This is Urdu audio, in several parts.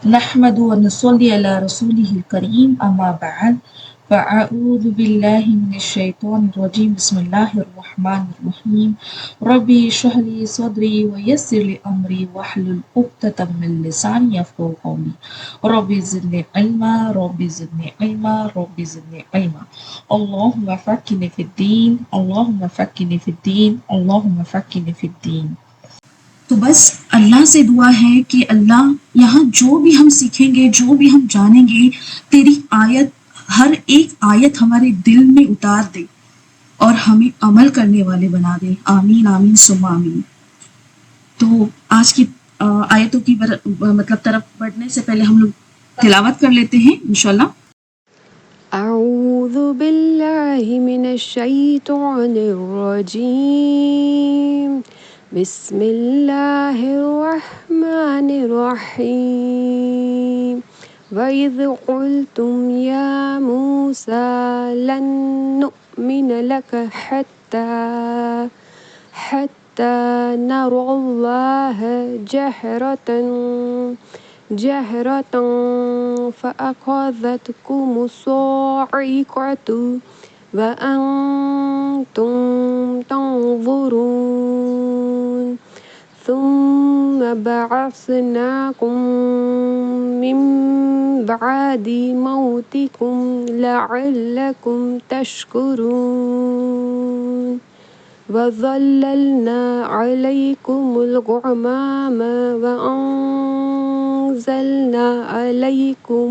نحمد ونصلي على رسوله الكريم أما بعد فأعوذ بالله من الشيطان الرجيم بسم الله الرحمن الرحيم ربي اشرح لي صدري ويسر لي أمري واحلل عقدة من لساني يفقهوا قولي ربي زدني علما ربي زدني علما ربي زدني علما اللهم فكني في الدين اللهم فكني في الدين اللهم فكني في الدين. تو بس اللہ سے دعا ہے کہ اللہ یہاں جو بھی ہم سیکھیں گے، جو بھی ہم جانیں گے، تیری آیت، ہر ایک آیت ہمارے دل میں اتار دے اور ہمیں عمل کرنے والے بنا دے. آمین آمین ثم آمین. تو آج کی آیتوں کی مطلب طرف بڑھنے سے پہلے ہم لوگ تلاوت کر لیتے ہیں انشاءاللہ. اعوذ باللہ من الشیطان الرجیم بسم اللہ الرحمن الرحیم وَإِذْ قُلْتُمْ يَا مُوسَى لَن نُّؤْمِنَ لَكَ حَتَّى نَرَى اللَّهَ جهرة فأخذتكم الصاعقة وأنتم تنظرون ثم بعثناكم من بعد موتكم لعلكم تشكرون وظللنا عليكم الغمام وأنزلنا عليكم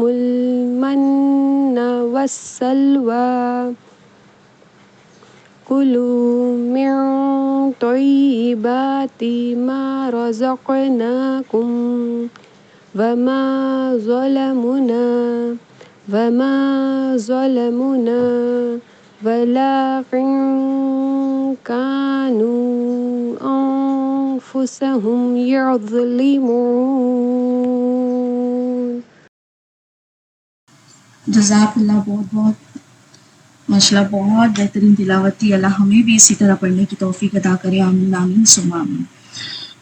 المن والسلوى كلوا من طيبات ما رزقناكم وما ظلمونا ولكن كانوا أنفسهم يظلمون. جزاک اللہ، بہت بہت ماشاءاللہ، بہت بہترین تلاوت تھی. اللہ ہمیں بھی اسی طرح پڑھنے کی توفیق عطا کرے. آمین آمین ثم آمین.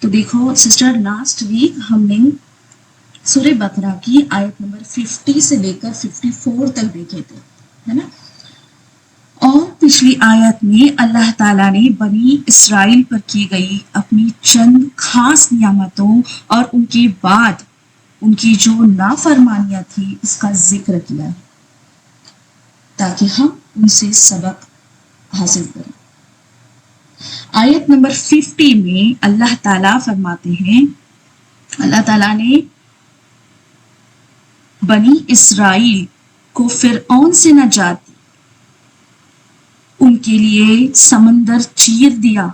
تو دیکھو سسٹر، لاسٹ ویک ہم نے سورہ بقرہ کی آیت نمبر 50 سے لے کر 54 تک دیکھے تھے، ہے نا؟ اور پچھلی آیت میں اللہ تعالیٰ نے بنی اسرائیل پر کی گئی اپنی چند خاص نعمتوں اور ان کے بعد ان کی جو نافرمانیاں تھی اس کا ذکر کیا ہے تاکہ ہم ان سے سبق حاصل کریں. آیت نمبر 50 میں اللہ تعالیٰ فرماتے ہیں، اللہ تعالیٰ نے بنی اسرائیل کو فرعون سے نجات دی، ان کے لیے سمندر چیر دیا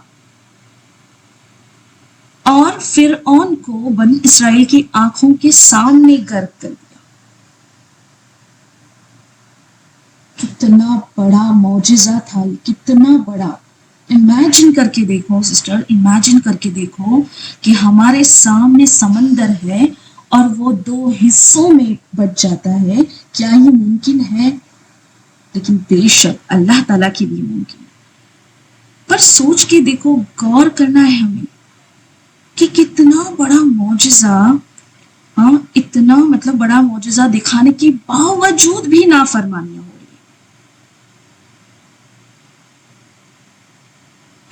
اور فرعون کو بنی اسرائیل کی آنکھوں کے سامنے غرق کر دیا. کتنا بڑا معجزہ تھا یہ، کتنا بڑا. امیجن کر کے دیکھو سسٹر، امیجن کر کے دیکھو کہ ہمارے سامنے سمندر ہے اور وہ 2 حصوں میں بٹ جاتا ہے. کیا یہ ممکن ہے؟ لیکن بے شک اللہ تعالیٰ کے لیے ممکن ہے. پر سوچ کے دیکھو، غور کرنا ہے ہمیں کہ کتنا بڑا معجزہ، اتنا مطلب بڑا معجزہ دکھانے کے باوجود بھی نافرمانیاں ہو رہی ہیں.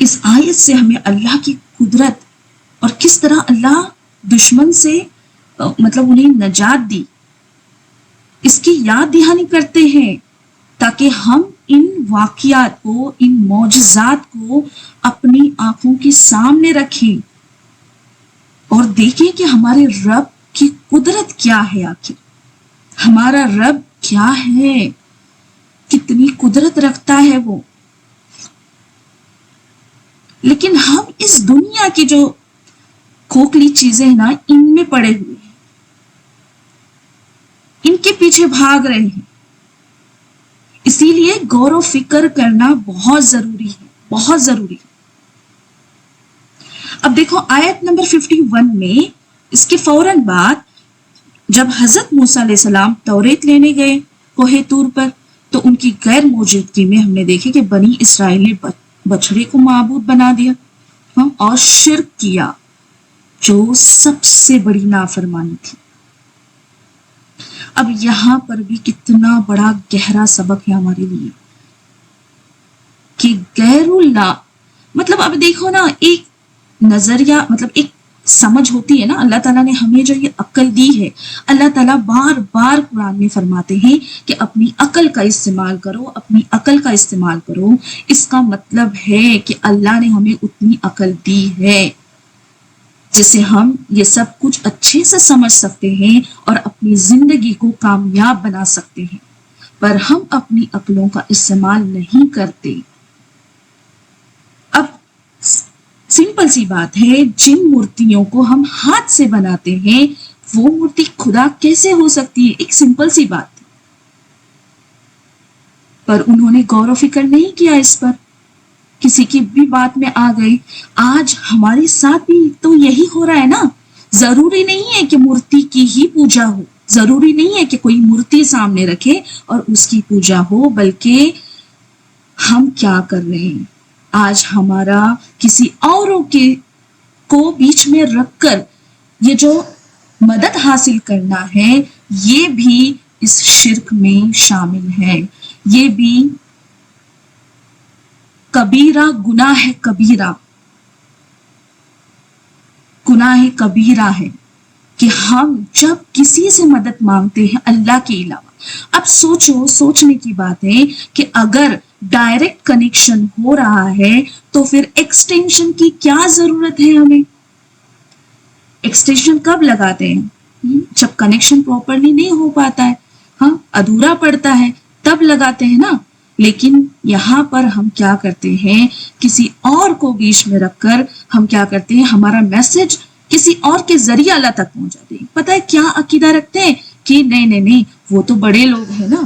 اس آیت سے ہمیں اللہ کی قدرت اور کس طرح اللہ دشمن سے مطلب انہیں نجات دی، اس کی یاد دہانی کرتے ہیں تاکہ ہم ان واقعات کو، ان معجزات کو اپنی آنکھوں کے سامنے رکھیں اور دیکھیں کہ ہمارے رب کی قدرت کیا ہے. آخر ہمارا رب کیا ہے، کتنی قدرت رکھتا ہے وہ. لیکن ہم اس دنیا کی جو کھوکھلی چیزیں ہیں نا، ان میں پڑے ہوئے ہیں، ان کے پیچھے بھاگ رہے ہیں. اسی لیے غور و فکر کرنا بہت ضروری ہے، بہت ضروری ہے. اب دیکھو آیت نمبر 51 میں اس کے فوراً بعد جب حضرت موسیٰ علیہ السلام توریت لینے گئے کوہ طور پر، تو ان کی غیر موجودگی میں ہم نے دیکھے کہ بنی اسرائیل نے بچڑے کو معبود بنا دیا اور شرک کیا. جو سب سے بڑی نافرمانی تھی. اب یہاں پر بھی کتنا بڑا گہرا سبق ہے ہمارے لیے کہ غیر اللہ، مطلب اب دیکھو نا، ایک نظریہ، مطلب ایک سمجھ ہوتی ہے نا. اللہ تعالیٰ نے ہمیں جو یہ عقل دی ہے، اللہ تعالیٰ بار بار قرآن میں فرماتے ہیں کہ اپنی عقل کا استعمال کرو، اپنی عقل کا استعمال کرو. اس کا مطلب ہے کہ اللہ نے ہمیں اتنی عقل دی ہے جس سے ہم یہ سب کچھ اچھے سے سمجھ سکتے ہیں اور اپنی زندگی کو کامیاب بنا سکتے ہیں، پر ہم اپنی عقلوں کا استعمال نہیں کرتے. اب سمپل سی بات ہے، جن مورتیوں کو ہم ہاتھ سے بناتے ہیں وہ مورتی خدا کیسے ہو سکتی ہے؟ ایک سمپل سی بات. پر انہوں نے غور و فکر نہیں کیا اس پر، کسی کی بھی بات میں آ گئی. آج ہمارے ساتھ بھی تو یہی ہو رہا ہے نا. ضروری نہیں ہے کہ مورتی کی ہی پوجا ہو، ضروری نہیں ہے کہ کوئی مورتی سامنے رکھے اور اس کی پوجا ہو، بلکہ ہم کیا کر رہے ہیں آج ہمارا کسی اوروں کے کو بیچ میں رکھ کر یہ جو مدد حاصل کرنا ہے، یہ بھی اس شرک میں شامل ہے. یہ بھی کبیرہ گناہ ہے، کبیرہ گناہ کبیرہ ہے کہ ہم جب کسی سے مدد مانگتے ہیں اللہ کے علاوہ. اب سوچو، سوچنے کی بات ہے کہ اگر ڈائریکٹ کنیکشن ہو رہا ہے تو پھر ایکسٹینشن کی کیا ضرورت ہے ہمیں؟ ایکسٹینشن کب لگاتے ہیں؟ جب کنیکشن پراپرلی نہیں ہو پاتا ہے، ہاں ادھورا پڑتا ہے، تب لگاتے ہیں نا. لیکن یہاں پر ہم کیا کرتے ہیں، کسی اور کو بیچ میں رکھ کر ہم کیا کرتے ہیں، ہمارا میسج کسی اور کے ذریعے اللہ تک پہنچاتے ہیں. پتہ ہے کیا عقیدہ رکھتے ہیں کہ نہیں وہ تو بڑے لوگ ہیں نا،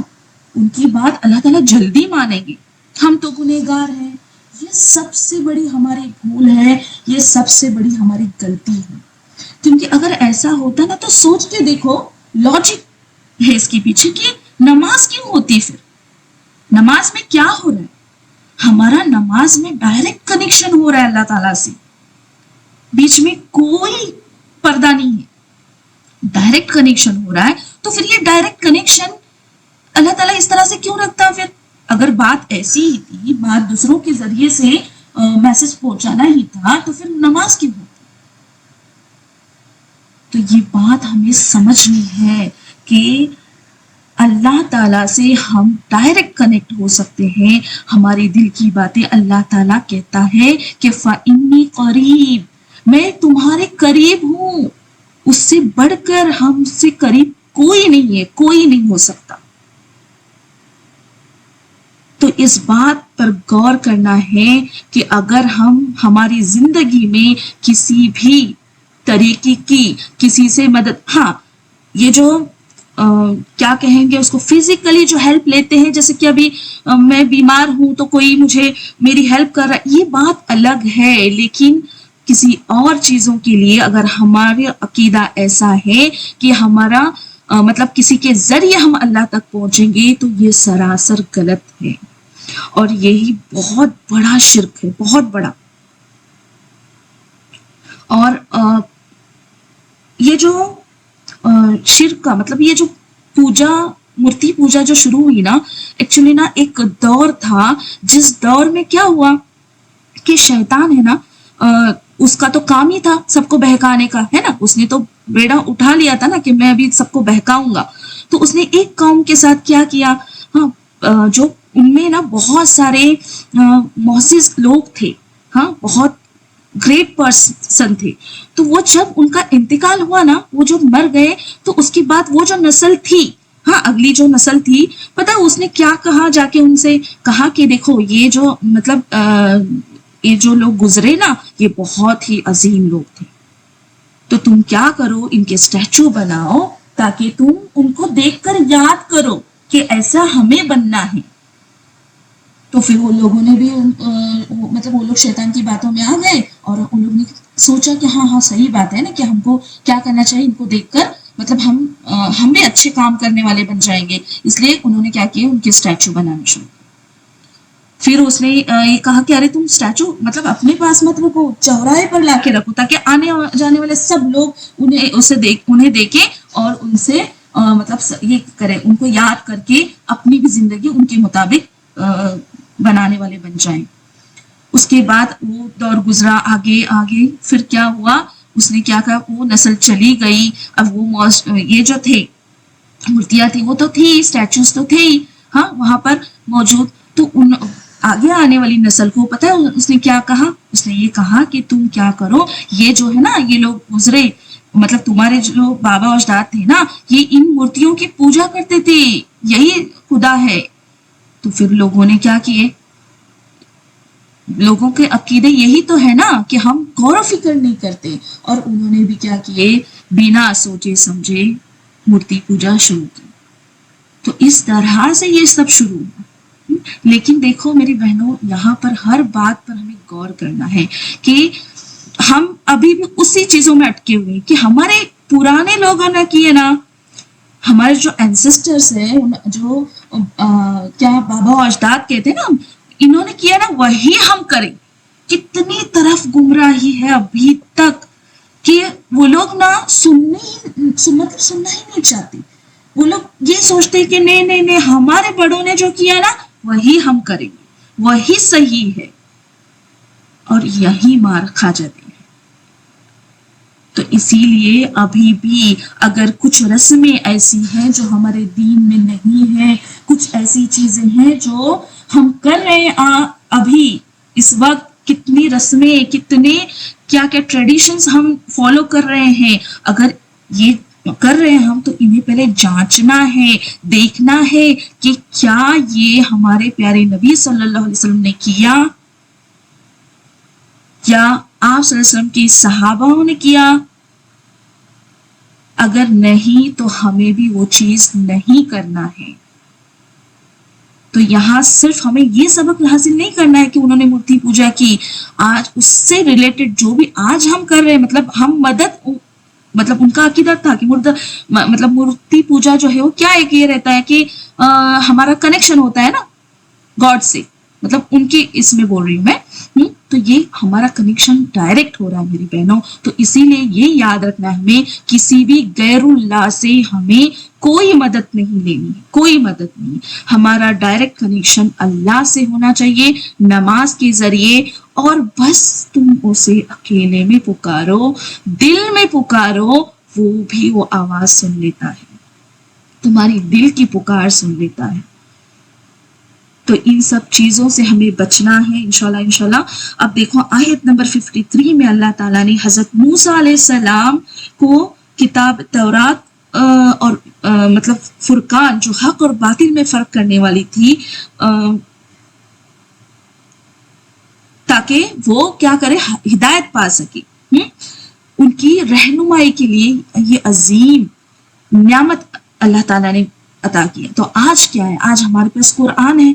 ان کی بات اللہ تعالیٰ جلدی مانیں گے، ہم تو گنہگار ہیں. یہ سب سے بڑی ہماری بھول ہے، یہ سب سے بڑی ہماری غلطی ہے. کیونکہ اگر ایسا ہوتا نا تو سوچ کے دیکھو، لاجک ہے اس کے پیچھے کہ نماز کیوں ہوتی، پھر نماز میں کیا ہو رہا ہے؟ ہمارا نماز میں ڈائریکٹ کنیکشن ہو رہا ہے اللہ تعالیٰ سے، بیچ میں کوئی پردہ نہیں ہے، ڈائریکٹ کنیکشن ہو رہا ہے. تو پھر یہ ڈائریکٹ کنیکشن اللہ تعالیٰ اس طرح سے کیوں رکھتا؟ پھر اگر بات ایسی ہی تھی، بات دوسروں کے ذریعے سے میسج پہنچانا ہی تھا، تو پھر نماز کیوں ہوتی؟ تو یہ بات ہمیں سمجھنی ہے کہ اللہ تعالیٰ سے ہم ڈائریکٹ کنیکٹ ہو سکتے ہیں. ہماری دل کی باتیں اللہ تعالیٰ کہتا ہے کہ فَإِنِّي قریب، میں تمہارے قریب ہوں، اس سے بڑھ کر ہم سے قریب کوئی نہیں ہے، کوئی نہیں ہو سکتا. تو اس بات پر غور کرنا ہے کہ اگر ہم ہماری زندگی میں کسی بھی طریقے کی کسی سے مدد، ہاں یہ جو کیا کہیں گے اس کو، فزیکلی جو ہیلپ لیتے ہیں، جیسے کہ ابھی میں بیمار ہوں تو کوئی مجھے میری ہیلپ کر رہا ہے، یہ بات الگ ہے. لیکن کسی اور چیزوں کے لیے اگر ہمارا عقیدہ ایسا ہے کہ ہمارا مطلب کسی کے ذریعے ہم اللہ تک پہنچیں گے، تو یہ سراسر غلط ہے اور یہی بہت بڑا شرک ہے، بہت بڑا. اور یہ جو شرک کا مطلب، یہ جو پوجا، مورتی پوجا جو شروع ہوئی نا، ایکچولی نا ایک دور تھا جس دور میں کیا ہوا کہ شیطان ہے نا، اس کا تو کام ہی تھا سب کو بہکانے کا، ہے نا. اس نے تو بیڑا اٹھا لیا تھا نا کہ میں ابھی سب کو بہکاؤں گا. تو اس نے ایک قوم کے ساتھ کیا کیا، ہاں جو ان میں نا بہت سارے معزز لوگ تھے، ہاں بہت گریٹ پرسن تھے. تو وہ جب ان کا انتقال ہوا نا، وہ جو مر گئے، تو اس کے بعد وہ جو نسل تھی، ہاں اگلی جو نسل تھی، پتہ اس نے کیا کہا، جا کے ان سے کہا کہ دیکھو یہ جو مطلب یہ جو لوگ گزرے نا، یہ بہت ہی عظیم لوگ تھے، تو تم کیا کرو، ان کے اسٹیچو بناؤ تاکہ تم ان کو دیکھ کر یاد کرو کہ ایسا ہمیں بننا ہے. تو پھر وہ لوگوں نے بھی مطلب وہ لوگ شیطان کی باتوں میں آ گئے اور ان لوگوں نے سوچا کہ ہاں صحیح بات ہے نا، کہ ہم کو کیا کرنا چاہیے، ان کو دیکھ کر مطلب ہم بھی اچھے کام کرنے والے بن جائیں گے. اس لیے انہوں نے کیا کیا، ان کے اسٹیچو بنانا شروع. پھر اس نے یہ کہا کہ ارے تم اسٹیچو مطلب اپنے پاس مت رکھو، چوراہے پر لا کے رکھو تاکہ آنے جانے والے سب لوگ انہیں دیکھیں اور ان سے مطلب یہ کریں، ان کو یاد کر کے اپنی بھی زندگی ان کے مطابق بنانے والے بن جائیں۔ اس کے بعد وہ دور گزرا آگے آگے، پھر کیا ہوا، اس نے کیا کہا، وہ نسل چلی گئی۔ اب وہ یہ جو تھے مورتیاں تھی وہ تو تھی، اسٹیچوز تو تھے ہی ہاں وہاں پر موجود، تو ان آگے آنے والی نسل کو پتہ ہے اس نے کیا کہا، اس نے یہ کہا کہ تم کیا کرو، یہ جو ہے نا یہ لوگ گزرے مطلب تمہارے جو بابا اجداد تھے نا یہ ان مورتیوں کی پوجا کرتے تھے، یہی خدا ہے۔ تو پھر لوگوں نے کیا کیے، لوگوں کے عقیدے یہی تو ہے نا کہ ہم غور و فکر نہیں کرتے، اور انہوں نے بھی کیا کیے، بنا سوچے سمجھے مورتی پوجا شروع کی۔ تو اس طرح سے یہ سب شروع ہوا۔ لیکن دیکھو میری بہنوں، یہاں پر ہر بات پر ہمیں غور کرنا ہے کہ ہم ابھی بھی اسی چیزوں میں اٹکے ہوئے کہ ہمارے پرانے لوگوں نے کیے نا، ہمارے جو اینسسٹرز ہیں جو کیا بابا و اجداد کہتے ہیں نا، انہوں نے کیا نا وہی ہم کریں۔ کتنی طرف گمراہی ہے ابھی تک کہ وہ لوگ نا سننا ہی نہیں چاہتے، وہ لوگ یہ سوچتے کہ نہیں ہمارے بڑوں نے جو کیا نا وہی ہم کریں گے، وہی صحیح ہے، اور یہی مار کھا جاتے ہیں۔ تو اسی لیے ابھی بھی اگر کچھ رسمیں ایسی ہیں جو ہمارے دین میں نہیں ہیں، کچھ ایسی چیزیں ہیں جو ہم کر رہے ہیں ابھی اس وقت، کتنی رسمیں، کتنے کیا ٹریڈیشنز ہم فالو کر رہے ہیں، اگر یہ کر رہے ہیں ہم تو انہیں پہلے جانچنا ہے، دیکھنا ہے کہ کیا یہ ہمارے پیارے نبی صلی اللہ علیہ وسلم نے کیا، کیا آپ صلی اللہ علیہ وسلم کی صحابہ نے کیا۔ اگر نہیں تو ہمیں بھی وہ چیز نہیں کرنا ہے۔ تو یہاں صرف ہمیں یہ سبق حاصل نہیں کرنا ہے کہ انہوں نے مورتی پوجا کی، آج اس سے ریلیٹڈ جو بھی آج ہم کر رہے ہیں، مطلب ہم مطلب ان کا عقیدہ تھا کہ مطلب مورتی پوجا جو ہے وہ کیا ایک یہ رہتا ہے کہ ہمارا کنیکشن ہوتا ہے نا گاڈ سے، مطلب ان کی اس میں بول رہی ہوں میں، تو یہ ہمارا کنیکشن ڈائریکٹ ہو رہا ہے میری بہنوں۔ تو اسی لیے یہ یاد رکھنا ہے ہمیں، کسی بھی غیر اللہ سے ہمیں کوئی مدد نہیں لینی، کوئی مدد نہیں، ہمارا ڈائریکٹ کنیکشن اللہ سے ہونا چاہیے نماز کے ذریعے، اور بس تم اسے اکیلے میں پکارو، دل میں پکارو، وہ بھی وہ آواز سن لیتا ہے، تمہاری دل کی پکار سن لیتا ہے۔ تو ان سب چیزوں سے ہمیں بچنا ہے انشاءاللہ۔ اب دیکھو آیت نمبر 53 میں اللہ تعالیٰ نے حضرت موسیٰ علیہ السلام کو کتاب تورات اور مطلب فرقان جو حق اور باطل میں فرق کرنے والی تھی، تاکہ وہ کیا کرے، ہدایت پا سکے، ان کی رہنمائی کے لیے یہ عظیم نعمت اللہ تعالیٰ نے عطا کی ہے۔ تو آج کیا ہے، آج ہمارے پاس قرآن ہے،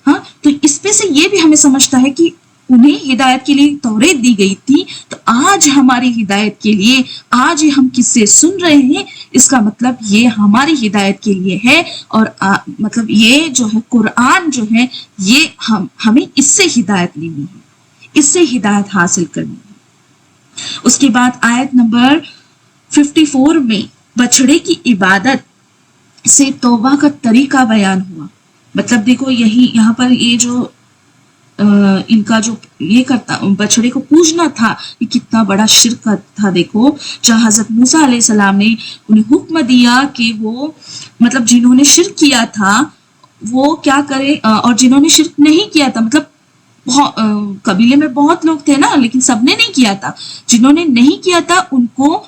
ہاں، تو اس پہ سے یہ بھی ہمیں سمجھتا ہے کہ انہیں ہدایت کے لیے توریت دی گئی تھی، تو آج ہماری ہدایت کے لیے، آج ہم کس سے سن رہے ہیں، اس کا مطلب یہ ہماری ہدایت کے لیے ہے، اور مطلب یہ جو ہے قرآن جو ہے یہ ہمیں اس سے ہدایت لینی ہے، اس سے ہدایت حاصل کرنی ہے۔ اس کے بعد آیت نمبر 54 میں بچڑے کی عبادت سے توبہ کا طریقہ بیان ہوا۔ مطلب دیکھو یہاں پر یہ جو ان کا جو یہ کرتا بچڑے کو پوجنا تھا، یہ کتنا بڑا شرک تھا۔ دیکھو جہاں حضرت موسیٰ علیہ السلام نے انہیں حکم دیا کہ وہ مطلب جنہوں نے شرک کیا تھا وہ کیا کرے، اور جنہوں نے شرک نہیں کیا تھا، مطلب قبیلے میں بہت لوگ تھے نا لیکن سب نے نہیں کیا تھا، جنہوں نے نہیں کیا تھا ان کو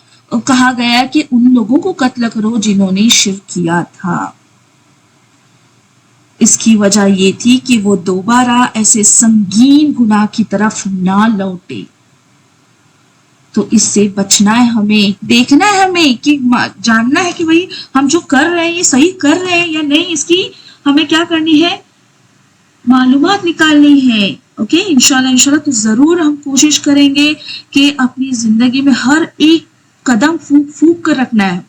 کہا گیا کہ ان لوگوں کو قتل کرو جنہوں نے شرک کیا تھا۔ اس کی وجہ یہ تھی کہ وہ دوبارہ ایسے سنگین گناہ کی طرف نہ لوٹے۔ تو اس سے بچنا ہے ہمیں، دیکھنا ہے ہمیں کہ جاننا ہے کہ بھئی ہم جو کر رہے ہیں یہ صحیح کر رہے ہیں یا نہیں، اس کی ہمیں کیا کرنی ہے، معلومات نکالنی ہے۔ اوکے، انشاءاللہ تو ضرور ہم کوشش کریں گے کہ اپنی زندگی میں ہر ایک قدم پھونک کر رکھنا ہے،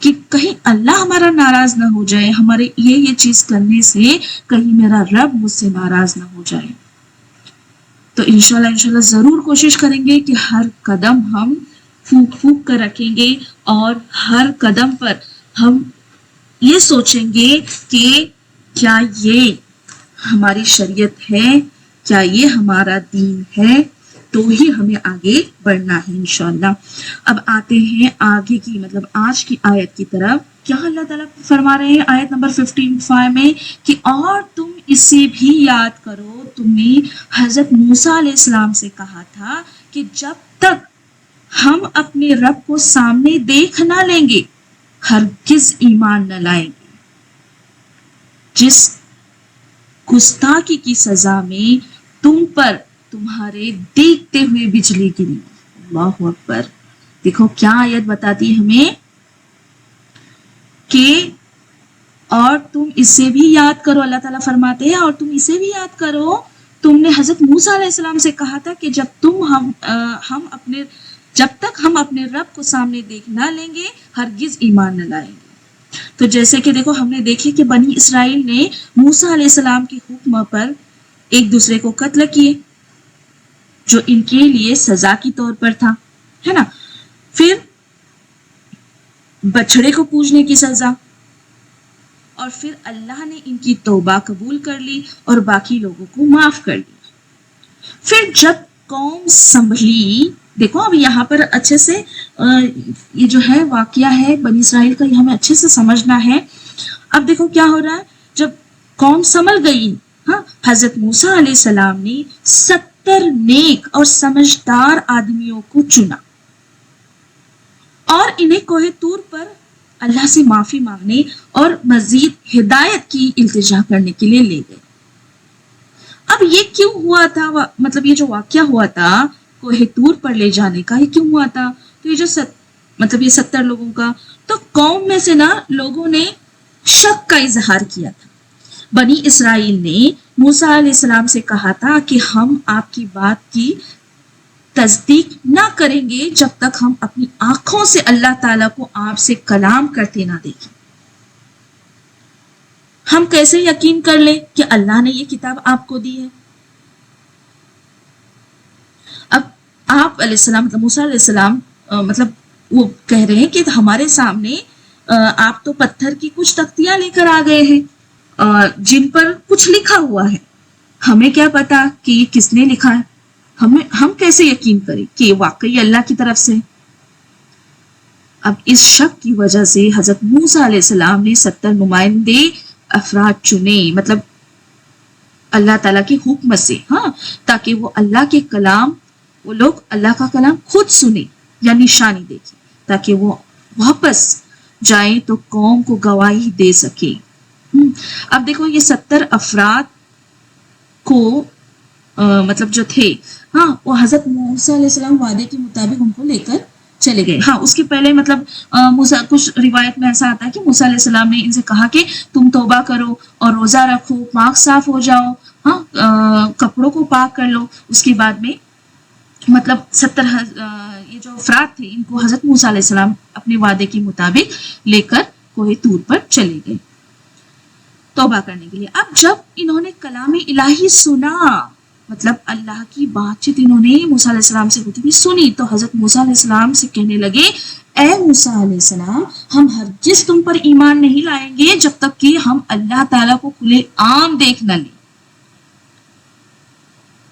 کہ کہیں اللہ ہمارا ناراض نہ ہو جائے، ہمارے یہ چیز کرنے سے کہیں میرا رب مجھ سے ناراض نہ ہو جائے۔ تو انشاءاللہ ضرور کوشش کریں گے کہ ہر قدم ہم پھونک پھونک کر رکھیں گے، اور ہر قدم پر ہم یہ سوچیں گے کہ کیا یہ ہماری شریعت ہے، کیا یہ ہمارا دین ہے، تو ہی ہمیں آگے بڑھنا ہے انشاءاللہ۔ اب آتے ہیں آگے کی مطلب آج کی آیت کی طرف۔ کیا اللہ تعالیٰ فرما رہے ہیں آیت نمبر 55 میں کہ اور تم اسے بھی یاد کرو، تم نے حضرت موسیٰ علیہ السلام سے کہا تھا کہ جب تک ہم اپنے رب کو سامنے دیکھ نہ لیں گے ہرگز ایمان نہ لائیں گے۔ جس گستاخی کی سزا میں تم پر تمہارے دیکھتے ہوئے بجلی گری۔ اللہ اکبر! دیکھو کیا آیت بتاتی ہمیں کہ اور تم اسے بھی یاد کرو، اللہ تعالیٰ فرماتے ہیں اور تم اسے بھی یاد کرو، تم نے حضرت موسیٰ علیہ السلام سے کہا تھا کہ جب تک ہم اپنے رب کو سامنے دیکھ نہ لیں گے ہرگز ایمان نہ لائیں گے۔ تو جیسے کہ دیکھو ہم نے دیکھے کہ بنی اسرائیل نے موسیٰ علیہ السلام کے حکم پر ایک دوسرے کو قتل کیے، جو ان کے لیے سزا کی طور پر تھا، ہے نا۔ پھر بچڑے کو پوجنے کی سزا، اور پھر اللہ نے ان کی توبہ قبول کر لی اور باقی لوگوں کو معاف کر دیا۔ پھر جب قوم سنبھلی، دیکھو اب یہاں پر اچھے سے یہ جو ہے واقعہ ہے بنی اسرائیل کا، یہ ہمیں اچھے سے سمجھنا ہے۔ اب دیکھو کیا ہو رہا ہے، جب قوم سنبھل گئی، ہاں، حضرت موسیٰ علیہ السلام نے 70 نیک اور سمجھدار آدمیوں کو چنا اور انہیں کوہ طور پر اللہ سے معافی مانگنے اور مزید ہدایت کی التجا کرنے کے لیے لے گئے۔ اب یہ کیوں ہوا تھا، مطلب یہ جو واقعہ ہوا تھا کوہ طور پر لے جانے کا، یہ کیوں ہوا تھا؟ تو یہ جو مطلب یہ 70 لوگوں کا، تو قوم میں سے نا لوگوں نے شک کا اظہار کیا تھا۔ بنی اسرائیل نے موسیٰ علیہ السلام سے کہا تھا کہ ہم آپ کی بات کی تصدیق نہ کریں گے جب تک ہم اپنی آنکھوں سے اللہ تعالیٰ کو آپ سے کلام کرتے نہ دیکھیں۔ ہم کیسے یقین کر لیں کہ اللہ نے یہ کتاب آپ کو دی ہے؟ اب آپ علیہ السلام مطلب موسیٰ علیہ السلام مطلب وہ کہہ رہے ہیں کہ ہمارے سامنے آپ تو پتھر کی کچھ تختیاں لے کر آ گئے ہیں جن پر کچھ لکھا ہوا ہے، ہمیں کیا پتا کہ یہ کس نے لکھا ہے، ہم کیسے یقین کریں کہ یہ واقعی اللہ کی طرف سے؟ اب اس شک کی وجہ سے حضرت موسیٰ علیہ السلام نے 70 نمائندے افراد چنے، مطلب اللہ تعالیٰ کے حکم سے، ہاں، تاکہ وہ اللہ کے کلام، وہ لوگ اللہ کا کلام خود سنیں یا نشانی دیکھیں، تاکہ وہ واپس جائیں تو قوم کو گواہی دے سکیں۔ اب دیکھو یہ 70 افراد کو مطلب جو تھے، ہاں، وہ حضرت موسیٰ علیہ السلام وعدے کے مطابق ان کو لے کر چلے گئے۔ ہاں، اس کے پہلے مطلب کچھ روایت میں ایسا آتا ہے کہ موسیٰ علیہ السلام نے ان سے کہا کہ تم توبہ کرو اور روزہ رکھو، پاک صاف ہو جاؤ، ہاں، کپڑوں کو پاک کر لو۔ اس کے بعد میں مطلب 70 یہ جو افراد تھے ان کو حضرت موسیٰ علیہ السلام اپنے وعدے کے مطابق لے کر کوہ طور پر چلے گئے توبہ کرنے کے لیے۔ اب جب انہوں نے کلام الہی سنا، مطلب اللہ کی بات چیت انہوں نے موسیٰ علیہ السلام سے ہوتی بھی سنی، تو حضرت موسیٰ علیہ السلام سے کہنے لگے، اے موسیٰ علیہ السلام، ہم ہرگز تم پر ایمان نہیں لائیں گے جب تک کہ ہم اللہ تعالیٰ کو کھلے عام دیکھ نہ لیں۔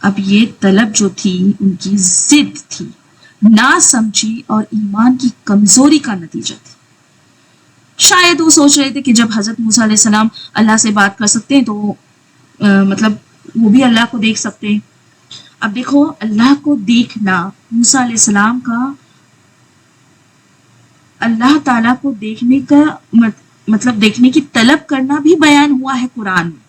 اب یہ طلب جو تھی ان کی ضد تھی، نہ سمجھی اور ایمان کی کمزوری کا نتیجہ تھی۔ شاید وہ سوچ رہے تھے کہ جب حضرت موسیٰ علیہ السلام اللہ سے بات کر سکتے ہیں تو مطلب وہ بھی اللہ کو دیکھ سکتے ہیں۔ اب دیکھو اللہ کو دیکھنا، موسیٰ علیہ السلام کا اللہ تعالیٰ کو دیکھنے کا مطلب دیکھنے کی طلب کرنا بھی بیان ہوا ہے قرآن میں۔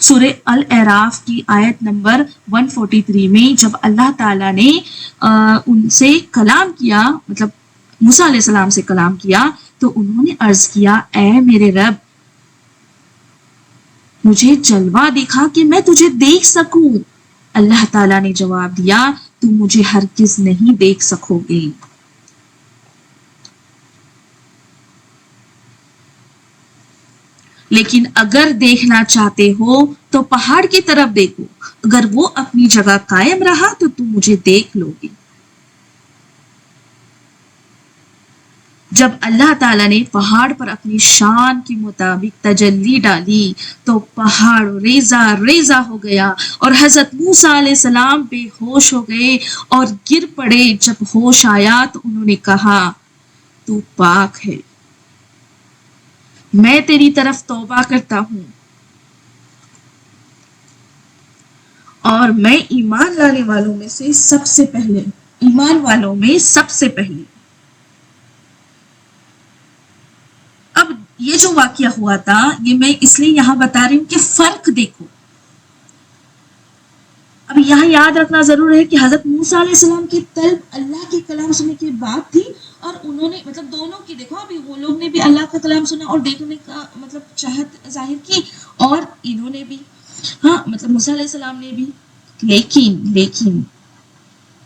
سورہ الاعراف کی آیت نمبر 143 میں جب اللہ تعالیٰ نے ان سے کلام کیا، مطلب موسیٰ علیہ السلام سے کلام کیا، تو انہوں نے عرض کیا، اے میرے رب، مجھے جلوہ دکھا کہ میں تجھے دیکھ سکوں۔ اللہ تعالیٰ نے جواب دیا، تم مجھے ہرگز نہیں دیکھ سکو گے۔ لیکن اگر دیکھنا چاہتے ہو تو پہاڑ کی طرف دیکھو، اگر وہ اپنی جگہ قائم رہا تو تم مجھے دیکھ لو گے۔ جب اللہ تعالیٰ نے پہاڑ پر اپنی شان کے مطابق تجلی ڈالی تو پہاڑ ریزہ ریزہ ہو گیا اور حضرت موسیٰ علیہ السلام بے ہوش ہو گئے اور گر پڑے۔ جب ہوش آیا تو انہوں نے کہا تو پاک ہے، میں تیری طرف توبہ کرتا ہوں اور میں ایمان لانے والوں میں سے سب سے پہلے، ایمان والوں میں سب سے پہلے۔ اب یہ جو واقعہ ہوا تھا یہ میں اس لیے یہاں بتا رہی ہوں کہ فرق دیکھو۔ اب یہاں یاد رکھنا ضرور ہے کہ حضرت موسیٰ علیہ السلام کی طلب اللہ کے کلام سننے کے بعد تھی، اور انہوں نے مطلب دونوں کی دیکھو، ابھی وہ لوگ نے بھی اللہ کا کلام سنا اور دیکھنے کا مطلب چاہت ظاہر کی، اور انہوں نے بھی، ہاں مطلب موسیٰ علیہ السلام نے بھی، لیکن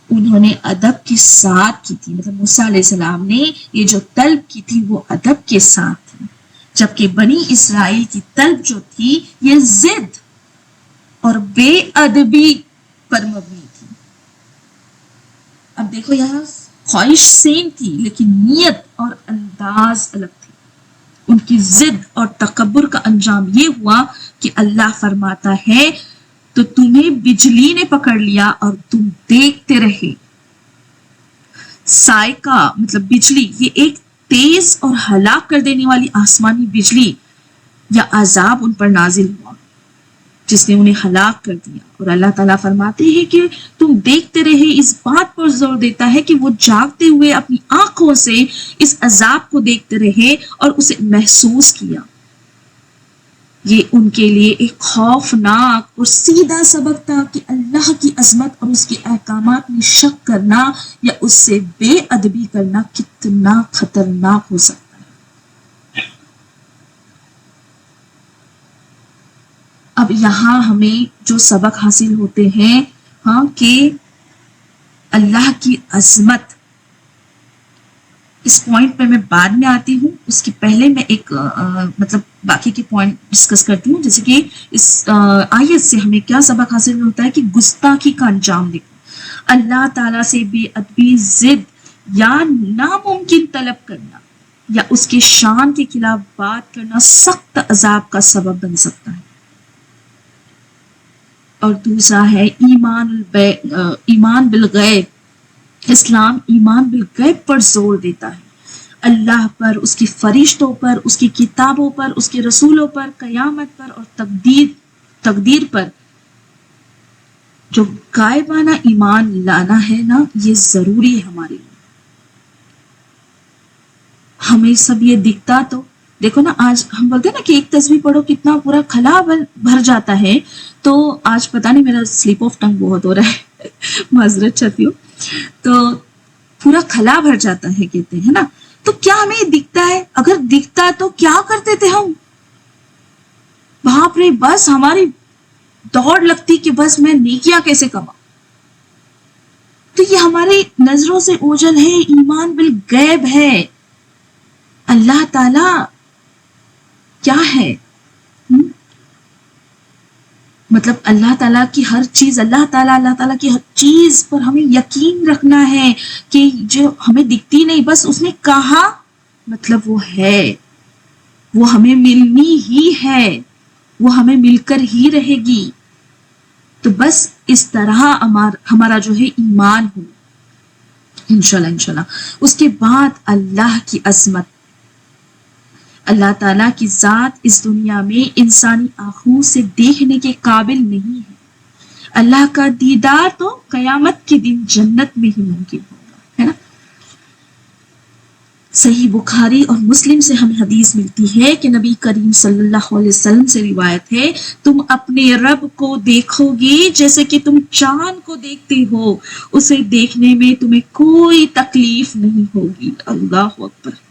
انہوں نے ادب کے ساتھ کی تھی۔ مطلب موسیٰ علیہ السلام نے یہ جو طلب کی تھی وہ ادب کے ساتھ تھی، جبکہ بنی اسرائیل کی طلب جو تھی یہ ضد اور بے ادبی پر مبنی تھی۔ اب دیکھو یہاں خواہش سیم تھی لیکن نیت اور انداز الگ تھی۔ ان کی ضد اور تکبر کا انجام یہ ہوا کہ اللہ فرماتا ہے تو تمہیں بجلی نے پکڑ لیا اور تم دیکھتے رہے۔ سائقہ مطلب بجلی، یہ ایک تیز اور ہلاک کر دینے والی آسمانی بجلی یا عذاب ان پر نازل ہوا جس نے انہیں ہلاک کر دیا، اور اللہ تعالیٰ فرماتے ہیں کہ تم دیکھتے رہے، اس بات پر زور دیتا ہے کہ وہ جاگتے ہوئے اپنی آنکھوں سے اس عذاب کو دیکھتے رہے اور اسے محسوس کیا۔ یہ ان کے لیے ایک خوفناک اور سیدھا سبق تھا کہ اللہ کی عظمت اور اس کے احکامات میں شک کرنا یا اس سے بے ادبی کرنا کتنا خطرناک ہو سکتا ہے۔ اب یہاں ہمیں جو سبق حاصل ہوتے ہیں ہاں کہ اللہ کی عظمت، اس پوائنٹ پہ میں بعد میں آتی ہوں، اس کے پہلے میں ایک مطلب باقی کے پوائنٹ ڈسکس کرتی ہوں، جیسے کہ اس آیت سے ہمیں کیا سبق حاصل ہوتا ہے کہ گستاخی کا انجام دیکھو، اللہ تعالیٰ سے بے ادبی، ضد یا ناممکن طلب کرنا یا اس کے شان کے خلاف بات کرنا سخت عذاب کا سبب بن سکتا ہے۔ اور دوسرا ہے ایمان بالغیب۔ اسلام ایمان بالغیب پر زور دیتا ہے، اللہ پر، اس کی فرشتوں پر، اس کی کتابوں پر، اس کے رسولوں پر، قیامت پر اور تقدیر پر۔ جو غائبانہ ایمان لانا ہے نا یہ ضروری ہے ہمارے لیے۔ ہمیں سب یہ دکھتا تو دیکھو نا، آج ہم بولتے ہیں نا کہ ایک تصویر پڑھو کتنا پورا خلا بھر جاتا ہے، تو آج پتہ نہیں میرا سلپ آف ٹنگ بہت ہو رہا ہے معذرت چاہتی ہوں، تو پورا خلا بھر جاتا ہے کہتے ہیں نا، تو کیا ہمیں دکھتا ہے؟ اگر دکھتا تو کیا کرتے تھے ہم؟ باپ رے، بس ہماری دوڑ لگتی کہ بس میں نیکیاں کیسے کما۔ تو یہ ہماری نظروں سے اوجھل ہے، ایمان بالغیب ہے۔ اللہ تعالی کیا ہے؟ مطلب اللہ تعالیٰ کی ہر چیز، اللہ تعالیٰ کی ہر چیز پر ہمیں یقین رکھنا ہے کہ جو ہمیں دکھتی نہیں، بس اس نے کہا مطلب وہ ہے، وہ ہمیں ملنی ہی ہے، وہ ہمیں مل کر ہی رہے گی۔ تو بس اس طرح ہمارا جو ہے ایمان ہو انشاءاللہ۔ اس کے بعد اللہ کی عظمت، اللہ تعالیٰ کی ذات اس دنیا میں انسانی آنکھوں سے دیکھنے کے قابل نہیں ہے۔ اللہ کا دیدار تو قیامت کے دن جنت میں ہی ممکن ہوگا، ہے نا۔ صحیح بخاری اور مسلم سے ہمیں حدیث ملتی ہے کہ نبی کریم صلی اللہ علیہ وسلم سے روایت ہے، تم اپنے رب کو دیکھو گے جیسے کہ تم چاند کو دیکھتے ہو، اسے دیکھنے میں تمہیں کوئی تکلیف نہیں ہوگی۔ اللہ اکبر۔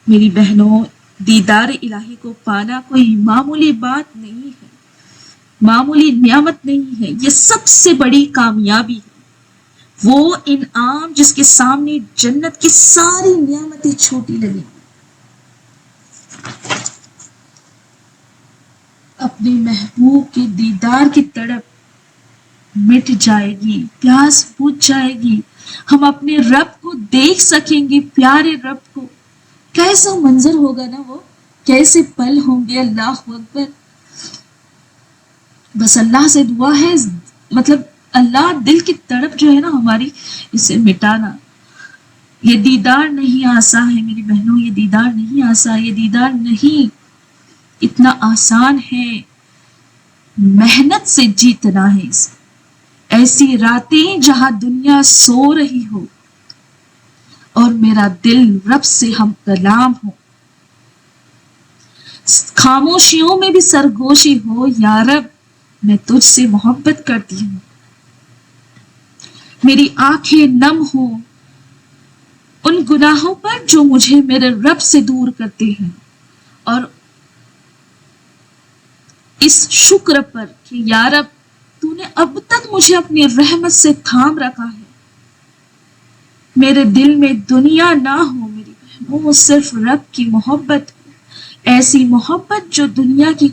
میری بہنوں، دیدار الہی کو پانا کوئی معمولی بات نہیں ہے، معمولی نعمت نہیں ہے، یہ سب سے بڑی کامیابی ہے۔ وہ انعام جس کے سامنے جنت کی ساری نعمتیں چھوٹی لگیں۔ اپنے محبوب کے دیدار کی تڑپ مٹ جائے گی، پیاس بجھ جائے گی، ہم اپنے رب کو دیکھ سکیں گے، پیارے رب کو. کیسا منظر ہوگا نا وہ، کیسے پل ہوں گے. اللہ اکبر. بس اللہ سے دعا ہے، مطلب اللہ دل کی تڑپ جو ہے نا ہماری، اسے مٹانا. یہ دیدار نہیں آسان ہے میری بہنوں، یہ دیدار نہیں آسان، یہ دیدار نہیں اتنا آسان ہے. محنت سے جیتنا ہے اسے. ایسی راتیں جہاں دنیا سو رہی ہو اور میرا دل رب سے ہم کلام ہو، خاموشیوں میں بھی سرگوشی ہو، یا رب میں تجھ سے محبت کرتی ہوں. میری آنکھیں نم ہوں ان گناہوں پر جو مجھے میرے رب سے دور کرتے ہیں، اور اس شکر پر کہ یا رب تو نے اب تک مجھے اپنی رحمت سے تھام رکھا ہے. میرے دل میں دنیا نہ ہو میری بہنوں، صرف رب کی محبت ہو، ایسی محبت جو دنیا کی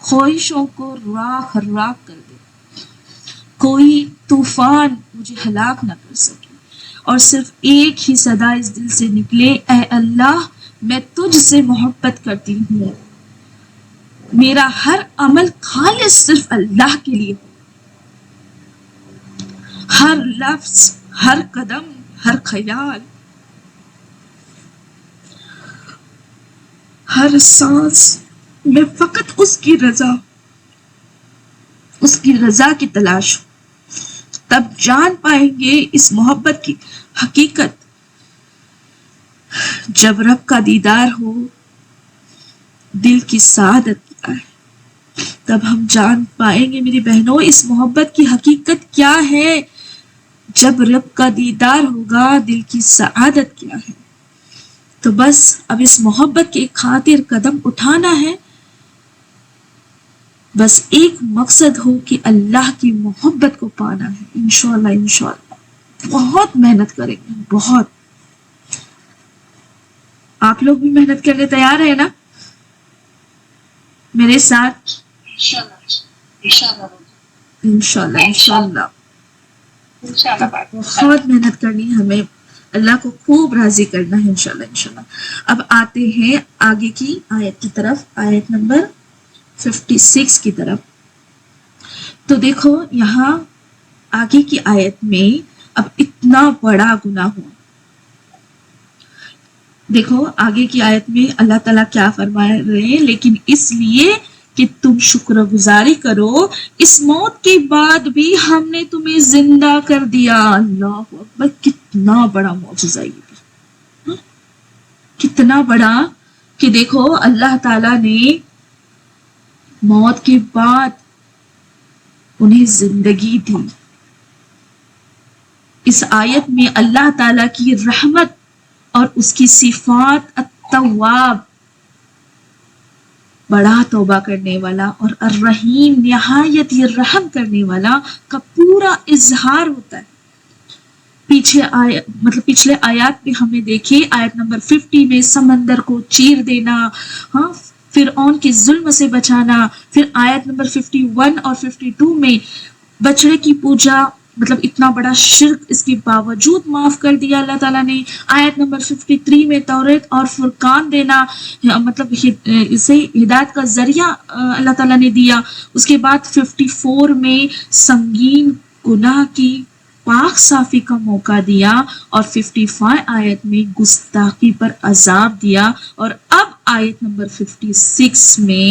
خواہشوں کو راکھ راکھ کر دے. کوئی طوفان مجھے ہلاک نہ کر سکے، اور صرف ایک ہی صدا اس دل سے نکلے، اے اللہ میں تجھ سے محبت کرتی ہوں. میرا ہر عمل خالص صرف اللہ کے لیے ہو. ہر لفظ، ہر قدم، ہر خیال، ہر سانس میں فقط اس کی رضا، اس کی رضا کی تلاش ہو. تب جان پائیں گے اس محبت کی حقیقت. جب رب کا دیدار ہو، دل کی سعادت کیا ہے، تب ہم جان پائیں گے میری بہنوں اس محبت کی حقیقت کیا ہے. جب رب کا دیدار ہوگا دل کی سعادت کیا ہے. تو بس اب اس محبت کی خاطر قدم اٹھانا ہے. بس ایک مقصد ہو کہ اللہ کی محبت کو پانا ہے. انشاءاللہ انشاءاللہ بہت محنت کریں گے، بہت. آپ لوگ بھی محنت کرنے تیار ہیں نا میرے ساتھ؟ انشاءاللہ انشاءاللہ بہت محنت کرنی ہے ہمیں، اللہ کو خوب راضی کرنا ہے انشاءاللہ انشاءاللہ. اب آتے ہیں آگے کی آیت کی طرف، آیت نمبر 56 کی طرف. تو دیکھو یہاں آگے کی آیت میں اب اتنا بڑا گناہ ہوا. دیکھو آگے کی آیت میں اللہ تعالیٰ کیا فرما رہے ہیں، لیکن اس لیے کہ تم شکر گزاری کرو، اس موت کے بعد بھی ہم نے تمہیں زندہ کر دیا. اللہ اکبر، کتنا بڑا معجزہ یہ بھی، کتنا بڑا کہ دیکھو اللہ تعالیٰ نے موت کے بعد انہیں زندگی دی. اس آیت میں اللہ تعالیٰ کی رحمت اور اس کی صفات التواب، بڑا توبہ کرنے والا، اور الرحیم، نہایت ہی رحم کرنے والا کا پورا اظہار ہوتا ہے. پچھلے آیات میں ہمیں دیکھے، آیت نمبر 50 میں سمندر کو چیر دینا، ہاں، فرعون کے ظلم سے بچانا. پھر آیت نمبر 51 اور 52 میں بچڑے کی پوجا، مطلب اتنا بڑا شرک، اس کے باوجود معاف کر دیا اللہ تعالیٰ نے. آیت نمبر 53 میں توریت اور فرقان دینا، مطلب اسے ہدایت کا ذریعہ اللہ تعالیٰ نے دیا. اس کے بعد 54 میں سنگین گناہ کی پاک صافی کا موقع دیا، اور 55 آیت میں گستاخی پر عذاب دیا. اور اب آیت نمبر 56 میں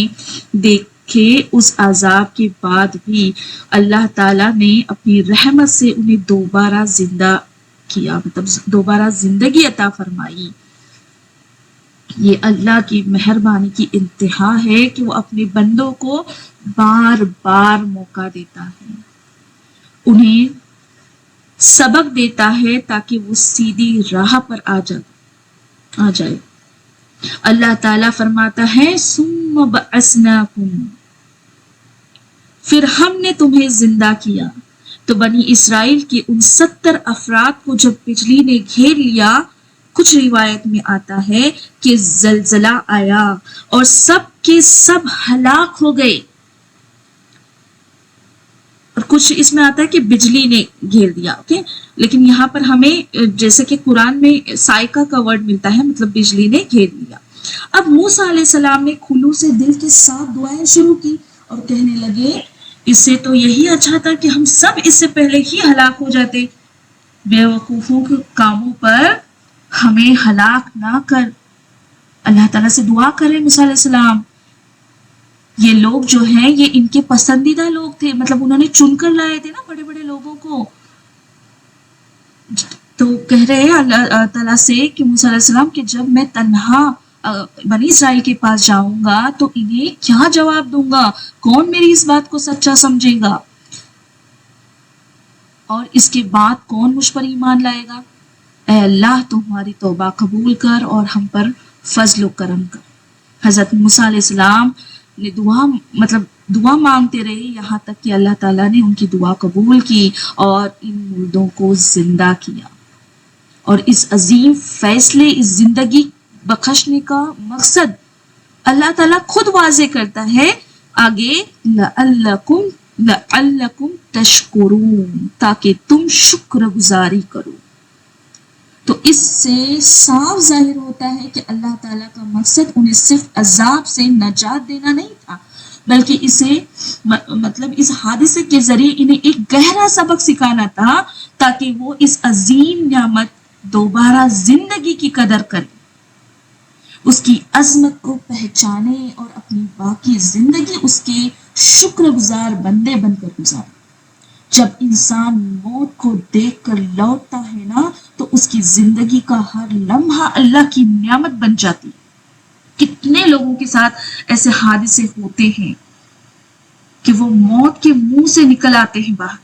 دیکھے اس عذاب کے بعد بھی اللہ تعالیٰ نے اپنی رحمت سے انہیں دوبارہ زندہ کیا، مطلب دوبارہ زندگی عطا فرمائی. یہ اللہ کی مہربانی کی انتہا ہے کہ وہ اپنے بندوں کو بار بار موقع دیتا ہے، انہیں سبق دیتا ہے تاکہ وہ سیدھی راہ پر آ جائے. اللہ تعالیٰ فرماتا ہے ثم بعثناکم، پھر ہم نے تمہیں زندہ کیا. تو بنی اسرائیل کے ان 70 افراد کو جب بجلی نے گھیر لیا، کچھ روایت میں آتا ہے کہ زلزلہ آیا اور سب کہ سب ہلاک ہو گئے. اور کچھ اس میں آتا ہے کہ بجلی نے گھیر دیا. اوکے لیکن یہاں پر ہمیں جیسے کہ قرآن میں سائقہ کا ورڈ ملتا ہے, مطلب بجلی نے گھیر دیا. اب موسیٰ علیہ السلام نے خلوص دل کے ساتھ دعائیں شروع کی اور کہنے لگے اس سے تو یہی اچھا تھا کہ ہم سب اس سے پہلے ہی ہلاک ہو جاتے. بے وقوفوں کے کاموں پر ہمیں ہلاک نہ کر. اللہ تعالیٰ سے دعا کریں موسیٰ علیہ السلام. یہ لوگ جو ہیں یہ ان کے پسندیدہ لوگ تھے, مطلب انہوں نے چن کر لائے تھے نا بڑے بڑے لوگوں کو. تو کہہ رہے ہیں اللہ تعالیٰ سے کہ موسیٰ علیہ السلام کہ جب میں تنہا بنی اسرائیل کے پاس جاؤں گا تو انہیں کیا جواب دوں گا, کون میری اس بات کو سچا سمجھے گا, اور اس کے بعد کون مجھ پر ایمان لائے گا. اے اللہ تو ہماری توبہ قبول کر اور ہم پر فضل و کرم کر. حضرت موسیٰ علیہ السلام نے دعا مانگتے رہے یہاں تک کہ اللہ تعالیٰ نے ان کی دعا قبول کی اور ان مردوں کو زندہ کیا. اور اس عظیم فیصلے, اس زندگی بخشنے کا مقصد اللہ تعالیٰ خود واضح کرتا ہے آگے, لعلکم تشکرون, تاکہ تم شکر گزاری کرو. تو اس سے صاف ظاہر ہوتا ہے کہ اللہ تعالیٰ کا مقصد انہیں صرف عذاب سے نجات دینا نہیں تھا, بلکہ اسے مطلب اس حادثے کے ذریعے انہیں ایک گہرا سبق سکھانا تھا تاکہ وہ اس عظیم نعمت دوبارہ زندگی کی قدر کریں, اس کی عظمت کو پہچانے اور اپنی باقی زندگی اس کے شکر گزار بندے بن کر گزارے. جب انسان موت کو دیکھ کر لوٹتا ہے نا تو اس کی زندگی کا ہر لمحہ اللہ کی نعمت بن جاتی ہے. کتنے لوگوں کے ساتھ ایسے حادثے ہوتے ہیں کہ وہ موت کے منہ سے نکل آتے ہیں باہر,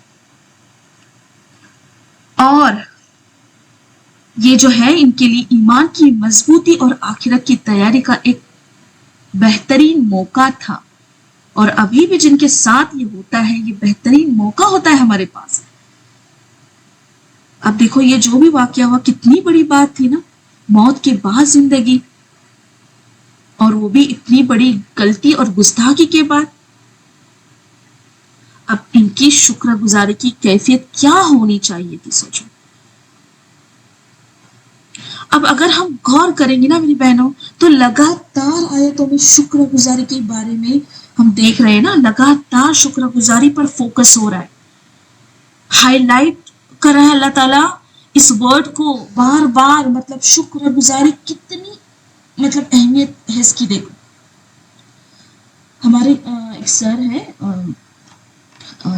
اور یہ جو ہے ان کے لیے ایمان کی مضبوطی اور آخرت کی تیاری کا ایک بہترین موقع تھا. اور ابھی بھی جن کے ساتھ یہ ہوتا ہے یہ بہترین موقع ہوتا ہے ہمارے پاس. اب دیکھو یہ جو بھی واقعہ ہوا کتنی بڑی بات تھی نا, موت کے بعد زندگی, اور وہ بھی اتنی بڑی غلطی اور گستاخی کے بعد. اب ان کی شکر گزاری کی کیفیت کیا ہونی چاہیے تھی سوچو. اب اگر ہم غور کریں گے نا میری بہنوں تو لگاتار آیتوں میں شکر گزاری کے بارے میں ہم دیکھ رہے ہیں نا, لگاتار شکر گزاری پر فوکس ہو رہا ہے, ہائی لائٹ کر رہا ہے اللہ تعالیٰ اس ورڈ کو بار بار. مطلب شکر گزاری کتنی مطلب اہمیت ہے اس کی. دیکھو ہمارے ایک سر ہے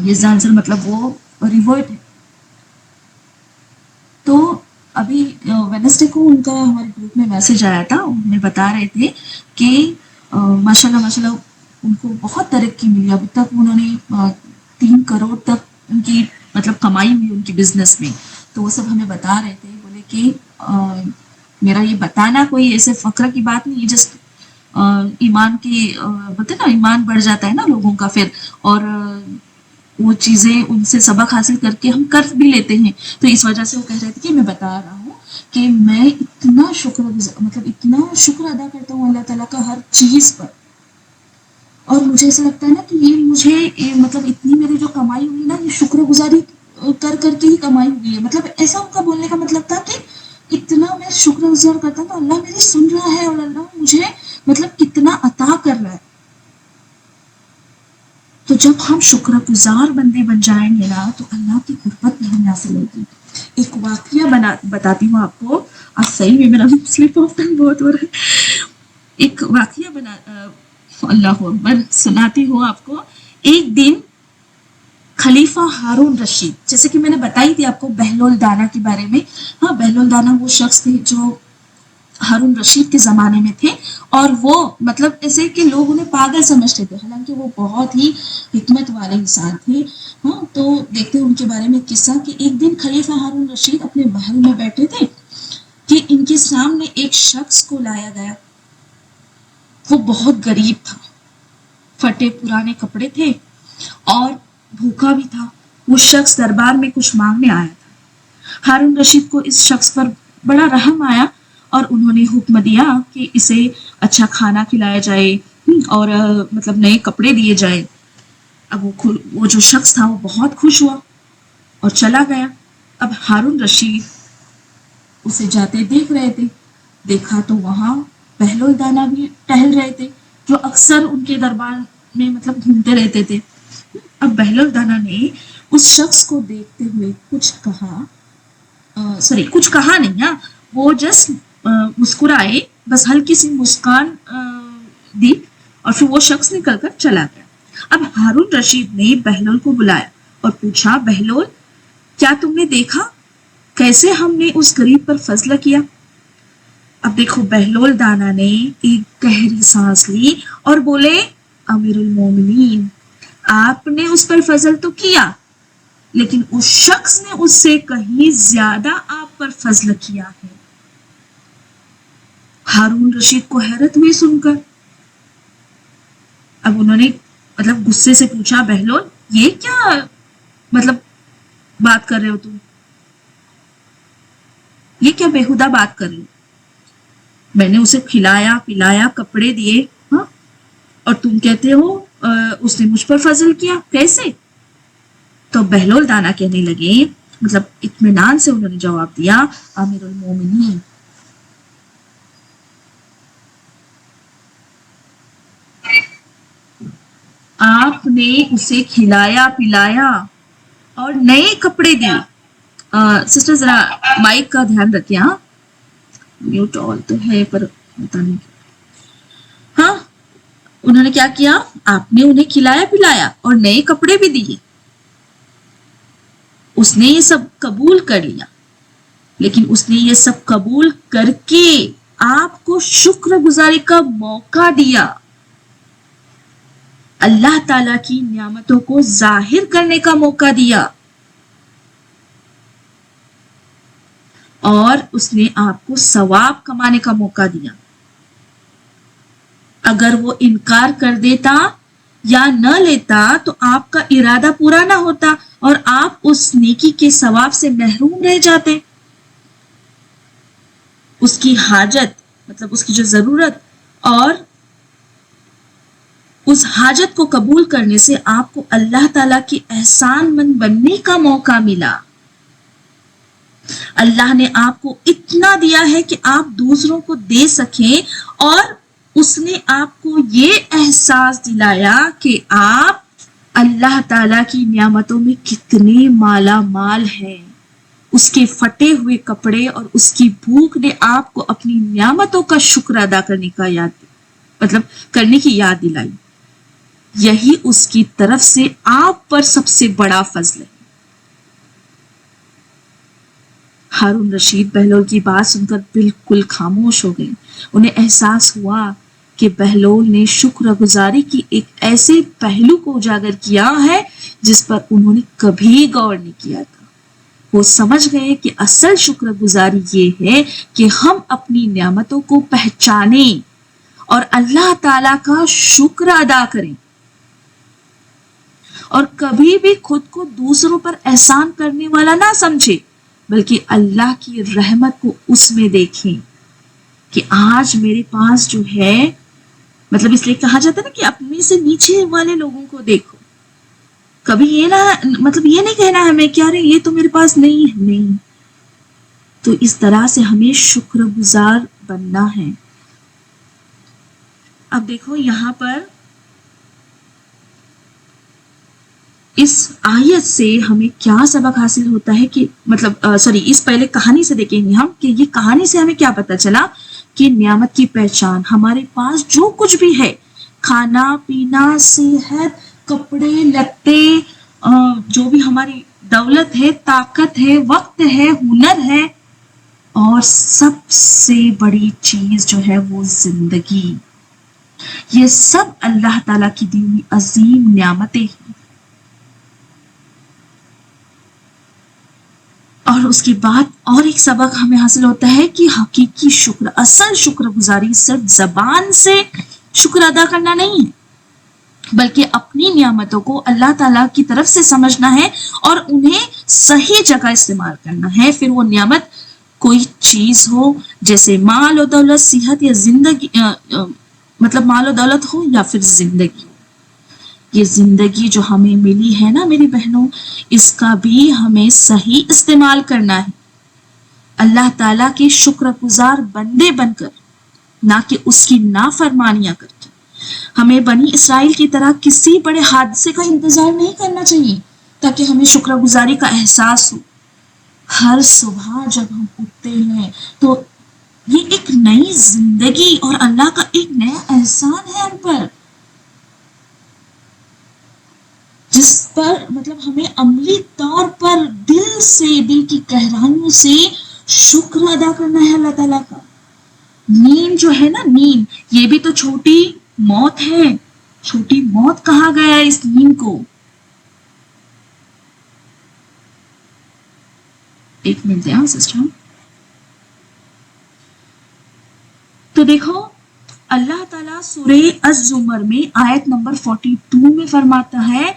یزدان سر, مطلب وہ ریورٹ ہے, تو ابھی وینسڈے کو ان کا ہمارے گروپ میں میسج آیا تھا, انہوں نے بتا رہے تھے کہ ماشاءاللہ ان کو بہت ترقی ملی. ابھی تک انہوں نے 3 کروڑ تک ان کی مطلب کمائی ہوئی ان کی بزنس میں. تو وہ سب ہمیں بتا رہے تھے, بولے کہ میرا یہ بتانا کوئی ایسے فخر کی بات نہیں, جسٹ ایمان کی بولتے نا ایمان بڑھ جاتا ہے نا لوگوں کا پھر, اور وہ چیزیں ان سے سبق حاصل کر کے ہم کر بھی لیتے ہیں. تو اس وجہ سے وہ کہہ رہے تھے کہ میں بتا رہا ہوں کہ میں اتنا اتنا شکر ادا کرتا ہوں اللہ تعالیٰ کا ہر چیز پر. اور مجھے ایسا لگتا ہے نا کہ یہ مجھے مطلب اتنی میری جو کمائی ہوئی نا, یہ شکر گزاری کر کر کے ہی کمائی ہوئی ہے. مطلب ایسا ان کا بولنے کا مطلب تھا کہ اتنا میں شکر گزار کرتا ہوں تو اللہ میری سن رہا ہے اور اللہ مجھے مطلب کتنا عطا کر رہا ہے. تو جب ہم شکر گزار بندے بن جائیں گے نا تو اللہ کی قربت بھی ہمیں حاصل ہوگی. ایک واقعہ بتاتی ہوں آپ کو. آج صحیح میں میرا سلپ آف ٹنگ بہت ہو رہا ہے. ایک واقعہ اللہ اکبر سناتی ہوں آپ کو. ایک دن خلیفہ ہارون رشید, جیسے کہ میں نے بتائی تھی آپ کو بہلول دانا کے بارے میں. ہاں, بہلول دانا وہ شخص تھے جو ہارون رشید کے زمانے میں تھے, اور وہ مطلب ایسے کہ لوگ انہیں پاگل سمجھتے تھے, حالانکہ وہ بہت ہی حکمت والے انسان تھے. ہاں, تو دیکھتے ہیں ان کے بارے میں قصہ کہ ایک دن خلیفہ ہارون رشید اپنے محل میں بیٹھے تھے کہ ان کے سامنے ایک شخص کو لایا گیا. وہ بہت غریب تھا, پھٹے پرانے کپڑے تھے اور بھوکا بھی تھا. وہ شخص دربار میں کچھ مانگنے آیا تھا. ہارون رشید کو اس شخص پر بڑا رحم آیا اور انہوں نے حکم دیا کہ اسے اچھا کھانا کھلایا جائے, اور مطلب نئے کپڑے دیے جائے. اب وہ جو شخص تھا وہ بہت خوش ہوا اور چلا گیا. اب ہارون رشید اسے جاتے دیکھ رہے تھے. دیکھا تو وہاں بہلول دانا بھی ٹہل رہے تھے جو اکثر ان کے دربار میں مطلب گھومتے رہتے تھے. اب بہلول دانا نے اس شخص کو دیکھتے ہوئے کچھ کہا، کچھ کہا نہیں، ہاں وہ جسٹ مسکرائے، بس ہلکی سی مسکان دی اور پھر وہ شخص نکل کر چلا گیا. اب ہارون رشید نے بہلول کو بلایا اور پوچھا، بہلول کیا تم نے دیکھا کیسے ہم نے اس غریب پر فضل کیا؟ اب دیکھو بہلول دانا نے ایک گہری سانس لی اور بولے، امیر المومنین آپ نے اس پر فضل تو کیا، لیکن اس شخص نے اس سے کہیں زیادہ آپ پر فضل کیا ہے. ہارون رشید کو حیرت ہوئی سن کر. اب انہوں نے مطلب غصے سے پوچھا، بہلول یہ کیا مطلب بات کر رہے ہو تم؟ یہ کیا بےہودہ بات کر رہے ہو؟ میں نے اسے کھلایا پلایا کپڑے دیے، ہاں، اور تم کہتے ہو اس نے مجھ پر فضل کیا، کیسے؟ تو بہلول دانا کہنے لگے، مطلب اطمینان سے انہوں نے جواب دیا، امیر المومنین آپ نے اسے کھلایا پلایا اور نئے کپڑے دیے. سسٹر ذرا مائک کا دھیان رکھیں، ہاں میوٹ آل تو ہے پر پتا نہیں. ہاں انہوں نے کیا کیا؟ آپ نے انہیں کھلایا پلایا اور نئے کپڑے بھی دیے. اس نے یہ سب قبول کر لیا، لیکن اس نے یہ سب قبول کر کے آپ کو شکر گزاری کا موقع دیا، اللہ تعالیٰ کی نعمتوں کو ظاہر کرنے کا موقع دیا، اور اس نے آپ کو ثواب کمانے کا موقع دیا. اگر وہ انکار کر دیتا یا نہ لیتا تو آپ کا ارادہ پورا نہ ہوتا اور آپ اس نیکی کے ثواب سے محروم رہ جاتے. اس کی حاجت مطلب اس کی جو ضرورت اور اس حاجت کو قبول کرنے سے آپ کو اللہ تعالیٰ کے احسان مند بننے کا موقع ملا. اللہ نے آپ کو اتنا دیا ہے کہ آپ دوسروں کو دے سکیں، اور اس نے آپ کو یہ احساس دلایا کہ آپ اللہ تعالیٰ کی نعمتوں میں کتنے مالا مال ہیں. اس کے پھٹے ہوئے کپڑے اور اس کی بھوک نے آپ کو اپنی نعمتوں کا شکر ادا کرنے کا کرنے کی یاد دلائی. یہی اس کی طرف سے آپ پر سب سے بڑا فضل ہے. ہارون رشید بہلول کی بات سن کر بالکل خاموش ہو گئے. انہیں احساس ہوا کہ بہلول نے شکر گزاری کی ایک ایسے پہلو کو اجاگر کیا ہے جس پر انہوں نے کبھی غور نہیں کیا تھا. وہ سمجھ گئے کہ اصل شکر گزاری یہ ہے کہ ہم اپنی نعمتوں کو پہچانیں اور اللہ تعالیٰ کا شکر ادا کریں، اور کبھی بھی خود کو دوسروں پر احسان کرنے والا نہ سمجھے، بلکہ اللہ کی رحمت کو اس میں دیکھیں کہ آج میرے پاس جو ہے، مطلب اس لیے کہا جاتا ہے نا کہ اپنے سے نیچے والے لوگوں کو دیکھو. کبھی یہ نہیں کہنا ہمیں کیا رہے یہ تو میرے پاس نہیں. تو اس طرح سے ہمیں شکر گزار بننا ہے. اب دیکھو یہاں پر اس آیت سے ہمیں کیا سبق حاصل ہوتا ہے کہ اس پہلے کہانی سے دیکھیں گے ہم کہ یہ کہانی سے ہمیں کیا پتا چلا کہ نعمت کی پہچان ہمارے پاس جو کچھ بھی ہے، کھانا پینا، صحت، کپڑے لتے، جو بھی ہماری دولت ہے، طاقت ہے، وقت ہے، ہنر ہے، اور سب سے بڑی چیز جو ہے وہ زندگی، یہ سب اللہ تعالیٰ کی دی ہوئی عظیم نعمتیں ہیں. اور اس کے بعد اور ایک سبق ہمیں حاصل ہوتا ہے کہ حقیقی شکر، اصل شکر گزاری صرف زبان سے شکر ادا کرنا نہیں ہے، بلکہ اپنی نعمتوں کو اللہ تعالیٰ کی طرف سے سمجھنا ہے اور انہیں صحیح جگہ استعمال کرنا ہے. پھر وہ نعمت کوئی چیز ہو، جیسے مال و دولت، صحت یا زندگی، مطلب مال و دولت ہو یا پھر زندگی ہو، یہ زندگی جو ہمیں ملی ہے نا میری بہنوں، اس کا بھی ہمیں صحیح استعمال کرنا ہے، اللہ تعالیٰ کے شکر گزار بندے بن کر، نہ کہ اس کی نافرمانیاں کر کے۔ ہمیں بنی اسرائیل کی طرح کسی بڑے حادثے کا انتظار نہیں کرنا چاہیے تاکہ ہمیں شکر گزاری کا احساس ہو۔ ہر صبح جب ہم اٹھتے ہیں تو یہ ایک نئی زندگی اور اللہ کا ایک نیا احسان ہے ہم پر، جس پر مطلب ہمیں عملی طور پر دل سے، دل کی گہرائیوں سے شکر ادا کرنا ہے اللہ تعالیٰ کا۔ نیند جو ہے نا، نیند یہ بھی تو چھوٹی موت ہے، چھوٹی موت کہا گیا ہے اس نیند کو۔ ایک منٹ دیا سسٹر۔ تو دیکھو اللہ تعالیٰ سورہ الزمر میں آیت نمبر 42 میں فرماتا ہے،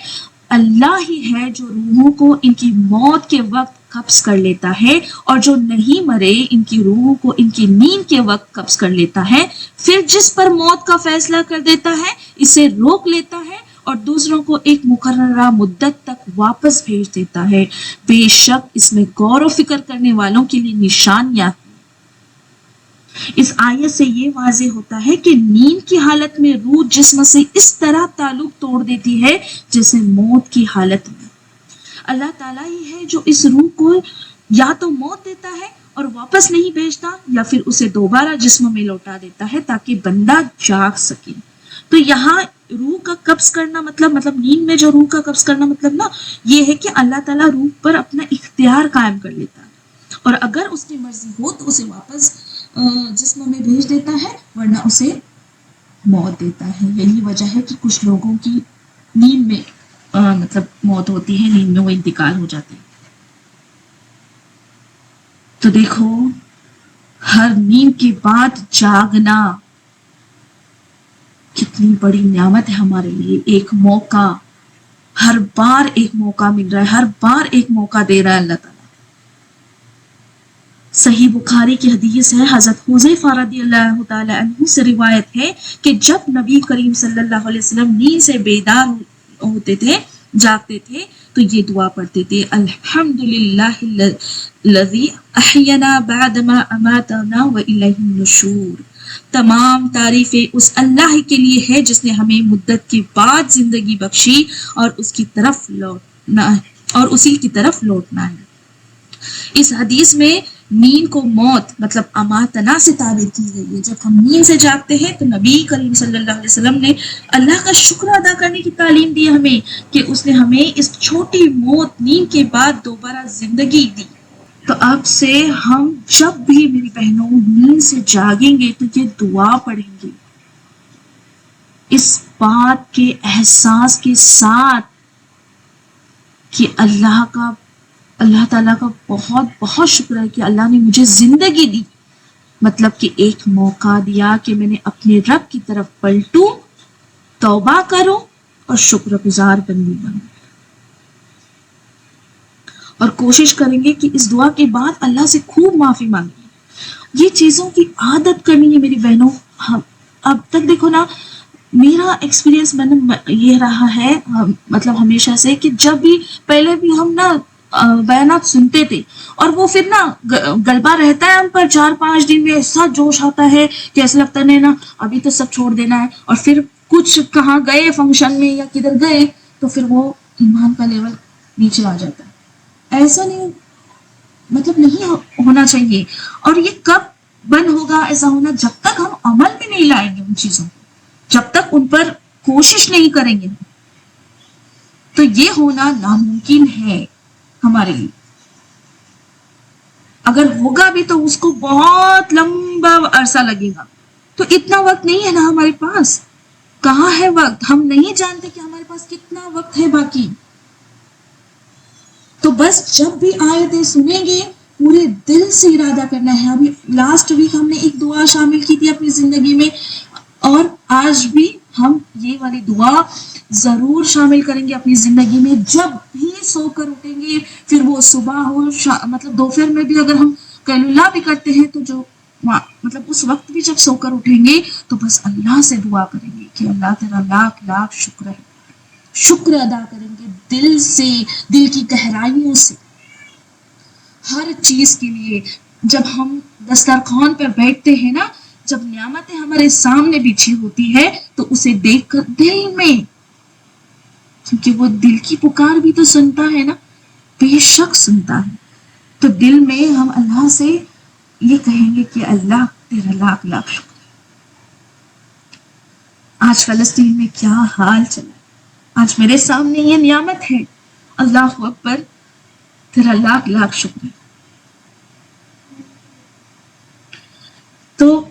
اللہ ہی ہے جو روحوں کو ان کی موت کے وقت قبض کر لیتا ہے، اور جو نہیں مرے ان کی روحوں کو ان کی نیند کے وقت قبض کر لیتا ہے، پھر جس پر موت کا فیصلہ کر دیتا ہے اسے روک لیتا ہے اور دوسروں کو ایک مقررہ مدت تک واپس بھیج دیتا ہے۔ بے شک اس میں غور و فکر کرنے والوں کے لیے نشانیاں۔ اس آیت سے یہ واضح ہوتا ہے کہ نیند کی حالت میں روح جسم سے اس طرح تعلق توڑ دیتی ہے جیسے موت کی حالت میں۔ اللہ تعالیٰ ہی ہے جو اس روح کو یا تو موت دیتا ہے اور واپس نہیں بھیجتا، یا پھر اسے دوبارہ جسم میں لوٹا دیتا ہے تاکہ بندہ جاگ سکے۔ تو یہاں روح کا قبض کرنا مطلب نیند میں جو روح کا قبض کرنا مطلب نا یہ ہے کہ اللہ تعالیٰ روح پر اپنا اختیار قائم کر لیتا ہے، اور اگر اس کی مرضی ہو تو اسے واپس جسم میں بھیج دیتا ہے، ورنہ اسے موت دیتا ہے۔ یہی وجہ ہے کہ کچھ لوگوں کی نیند میں مطلب موت ہوتی ہے، نیند میں وہ انتقال ہو جاتے ہیں۔ تو دیکھو ہر نیند کے بعد جاگنا کتنی بڑی نعمت ہے ہمارے لیے، ایک موقع، ہر بار ایک موقع مل رہا ہے، ہر بار ایک موقع دے رہا ہے اللہ تعالیٰ۔ صحیح بخاری کی حدیث ہے، حضرت حذیفہ رضی اللہ تعالی عنہ سے روایت ہے کہ جب نبی کریم صلی اللہ علیہ وسلم نیند سے بیدار ہوتے تھے، جاگتے تھے، تو یہ دعا پڑھتے تھے، الحمدللہ الذی احینا بعدما اماتنا والیہ النشور۔ تمام تعریفیں اس اللہ کے لیے ہے جس نے ہمیں مدت کے بعد زندگی بخشی اور اس کی طرف لوٹنا ہے، اور اسی کی طرف لوٹنا ہے۔ اس حدیث میں نیند کو موت مطلب اماتنا سے تعبیر کی گئی ہے۔ جب ہم نیند سے جاگتے ہیں تو نبی کریم صلی اللہ علیہ وسلم نے اللہ کا شکر ادا کرنے کی تعلیم دی ہمیں کہ اس نے ہمیں اس چھوٹی موت نیند کے بعد دوبارہ زندگی دی۔ تو اب سے ہم جب بھی میری بہنوں نیند سے جاگیں گے تو یہ دعا پڑھیں گے، اس بات کے احساس کے ساتھ کہ اللہ تعالیٰ کا بہت بہت شکر ہے کہ اللہ نے مجھے زندگی دی، مطلب کہ ایک موقع دیا کہ میں نے اپنے رب کی طرف پلٹوں، توبہ کروں اور شکر گزار بندی بنوں۔ اور کوشش کریں گے کہ اس دعا کے بعد اللہ سے خوب معافی مانگیں۔ یہ چیزوں کی عادت کرنی ہے میری بہنوں۔ اب تک دیکھو نا، میرا ایکسپیرینس میں نے یہ رہا ہے مطلب ہمیشہ سے کہ جب بھی پہلے بھی ہم نا بیانات سنتے تھے اور وہ پھر نا غلبہ رہتا ہے ہم پر 4-5 دن میں، ایسا جوش آتا ہے کہ ایسا لگتا ہے نا ابھی تو سب چھوڑ دینا ہے، اور پھر کچھ کہاں گئے فنکشن میں یا کدھر گئے تو پھر وہ ایمان کا لیول نیچے آ جاتا ہے۔ ایسا نہیں مطلب نہیں ہونا چاہیے۔ اور یہ کب بند ہوگا ایسا ہونا؟ جب تک ہم عمل میں نہیں لائیں گے ان چیزوں کو، جب تک ان پر کوشش نہیں کریں گے، تو یہ ہونا ناممکن ہے ہمارے لیے۔ اگر ہوگا بھی تو اس کو بہت لمبا عرصہ لگے گا، تو اتنا وقت نہیں ہے نا ہمارے پاس۔ کہاں ہے وقت؟ ہم نہیں جانتے کہ ہمارے پاس کتنا وقت ہے باقی۔ تو بس جب بھی آیتیں سنیں گے پورے دل سے ارادہ کرنا ہے۔ ابھی لاسٹ ویک ہم نے ایک دعا شامل کی تھی اپنی زندگی میں، اور آج بھی ہم یہ والی دعا ضرور شامل کریں گے اپنی زندگی میں۔ جب بھی سو کر اٹھیں گے، پھر وہ صبح ہو مطلب دوپہر میں بھی اگر ہم قیلولہ بھی کرتے ہیں تو جو مطلب اس وقت بھی جب سو کر اٹھیں گے تو بس اللہ سے دعا کریں گے کہ اللہ تیرا لاکھ لاکھ شکر ہے، شکر ادا کریں گے دل سے، دل کی گہرائیوں سے ہر چیز کے لیے. جب ہم دسترخوان پر بیٹھتے ہیں نا، جب نعمتیں ہمارے سامنے بچھی ہوتی ہے تو اسے دیکھ کر دل میں، کیونکہ وہ دل کی پکار بھی تو سنتا ہے نا، بے شک سنتا ہے، تو دل میں ہم اللہ سے یہ کہیں گے کہ اللہ تیرا لاکھ لاکھ شکر. آج فلسطین میں کیا حال چلا ہے، آج میرے سامنے یہ نعمت ہے، اللہ اکبر، تیرا لاکھ لاکھ شکر ہے. تو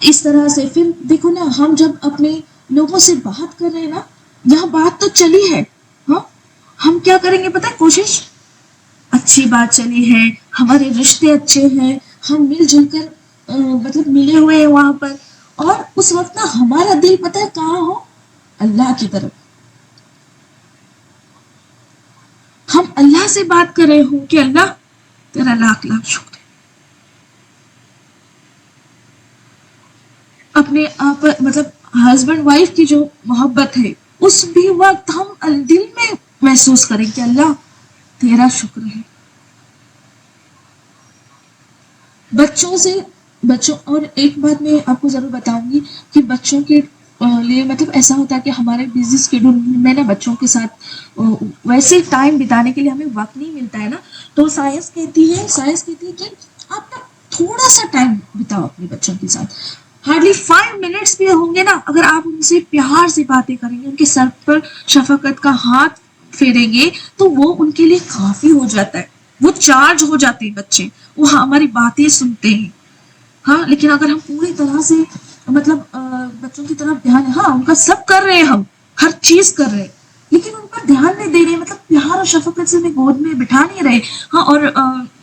اس طرح سے پھر دیکھو نا، ہم جب اپنے لوگوں سے بات کر رہے ہیں نا، یہاں بات تو چلی ہے، ہاں ہم کیا کریں گے پتہ ہے؟ کوشش اچھی بات چلی ہے، ہمارے رشتے اچھے ہیں، ہم مل جل کر مطلب ملے ہوئے ہیں وہاں پر، اور اس وقت نا ہمارا دل پتہ ہے کہاں ہو؟ اللہ کی طرف. ہم اللہ سے بات کر رہے ہوں کہ اللہ تیرا لاکھ لاکھ شکر ہے. اپنے آپ مطلب ہسبینڈ وائف کی جو محبت ہے اس بھی وقت ہم دل میں محسوس کریں کہ اللہ تیرا شکر ہے. بچوں سے، بچوں، اور ایک بات میں آپ کو ضرور بتاؤں گی کہ بچوں کے لیے مطلب ایسا ہوتا ہے کہ ہمارے بزی اسکیڈول میں نا بچوں کے ساتھ ویسے ٹائم بتانے کے لیے ہمیں وقت نہیں ملتا ہے نا، تو سائنس کہتی ہے کہ آپ نا تھوڑا سا ٹائم بتاؤ اپنے بچوں کے ساتھ، ہارڈلی 5 منٹس بھی ہوں گے نا، اگر آپ ان سے پیار سے باتیں کریں گے، ان کے سر پر شفقت کا ہاتھ پھیریں گے تو وہ ان کے لیے کافی ہو جاتا ہے. وہ چارج ہو جاتے ہیں بچے، وہ ہماری باتیں سنتے ہیں. ہاں لیکن اگر ہم پوری طرح سے مطلب بچوں کی طرف دھیان، ہاں ان کا سب کر رہے ہیں، ہم ہر چیز کر رہے ہیں لیکن ان پر دھیان نہیں دے رہے، مطلب پیار اور شفقت سے انہیں گود میں بٹھا نہیں رہے، ہاں، اور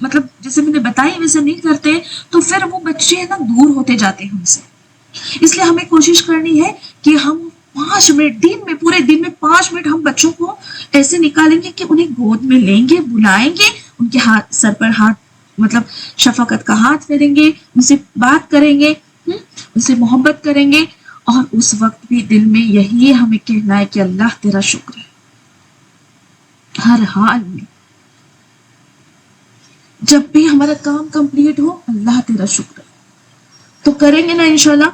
مطلب جیسے میں نے بتائی ویسے نہیں کرتے تو پھر وہ بچے نا دور ہوتے جاتے ہیں ہم سے. اس لیے ہمیں کوشش کرنی ہے کہ ہم 5 منٹ دن میں، پورے دن میں 5 منٹ ہم بچوں کو ایسے نکالیں گے کہ انہیں گود میں لیں گے، بلائیں گے، ان کے ہاتھ، سر پر ہاتھ مطلب شفقت کا ہاتھ پھیریں گے، ان سے بات کریں گے، ان سے محبت کریں گے، اور اس وقت بھی دل میں یہی ہمیں کہنا ہے کہ اللہ تیرا شکر ہے ہر حال میں. جب بھی ہمارا کام کمپلیٹ ہو، اللہ تیرا شکر ہے، تو کریں گے نا انشاءاللہ.